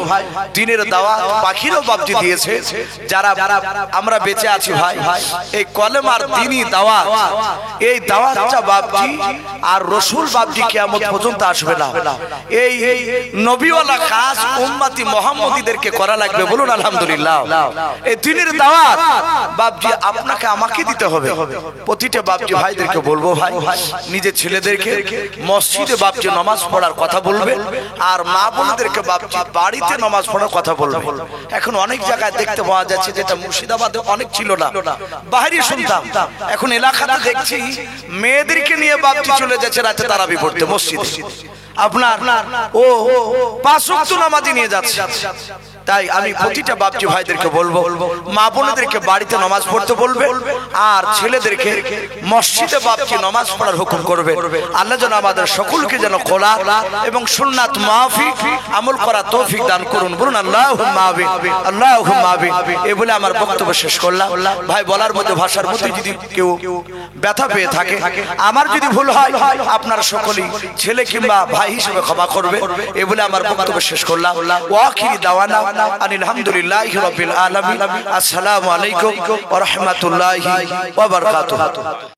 Speaker 1: দিনের দাওয়াত পাখিরও বাপজি দিয়েছে, যারা আমরা বেঁচে আছি ভাই এই কলেমার দিনই দাওয়াত, এই দাওয়াতটা বাপজি আর রসুল বাপজি কিয়ামত পর্যন্ত আসবে না। এই নবীওয়ালা কাজ উম্মতি মুহাম্মদীদেরকে করা লাগবে, বলুন আলহামদুলিল্লাহ। এই দিনের দাওয়াত বাপজি আপনাকে আমাকে দিতে হবে। প্রতিটা বাপজি ভাইদেরকে বলবো ভাই নিজের ছেলেদেরকে মসজিদে বাপজি নামাজ পড়ার কথা বলবে, আর মা বোনদেরকে বাপজি বাড়িতে নামাজ পড়ার কথা বলবে। এখন অনেক জায়গায় দেখতে পাওয়া যাচ্ছে, যেটা মুর্শিদাবাদে অনেক ছিল না, বাইরে শুনতাম, এখন এলাকাতে দেখছি মেয়েদেরকে নিয়ে বাপজি চলে যাচ্ছে রাতে তারাবি পড়তে মসজিদে, আপনার ও 5 ওয়াক্ত নামাজি নিয়ে যাচ্ছে। তাই আমি প্রতিটা বাপজি ভাইদেরকে বলবো মা বোনদেরকে বাড়িতে নামাজ পড়তে বলবে, আর ছেলেদেরকে মসজিদে বাপজি নামাজ পড়ার হুকুম করবে। আল্লাহ যেন আমাদের সকলকে যেন খোলা এবং সুন্নাত মাফিক আমল করা তৌফিক দান করুন, বলুন আল্লাহুম্মা আমিন, আল্লাহুম্মা আমিন। এই বলে আমার বক্তব্য শেষ করলাম। ভাই বলার মধ্যে ভাষার মধ্যে যদি কেউ ব্যথা পেয়ে থাকে, আমার যদি ভুল হয়, আপনারা সকলেই ছেলে কিংবা ভাই হিসেবে ক্ষমা করবে। এই বলে আমার বক্তব্য শেষ করলাম। ওয়া আখিরি দাওয়ানা আলহামদুলিল্লাহি রাব্বিল আলামিন। আসসালামু আলাইকুম ওয়া রাহমাতুল্লাহি ওয়া বারাকাতুহু।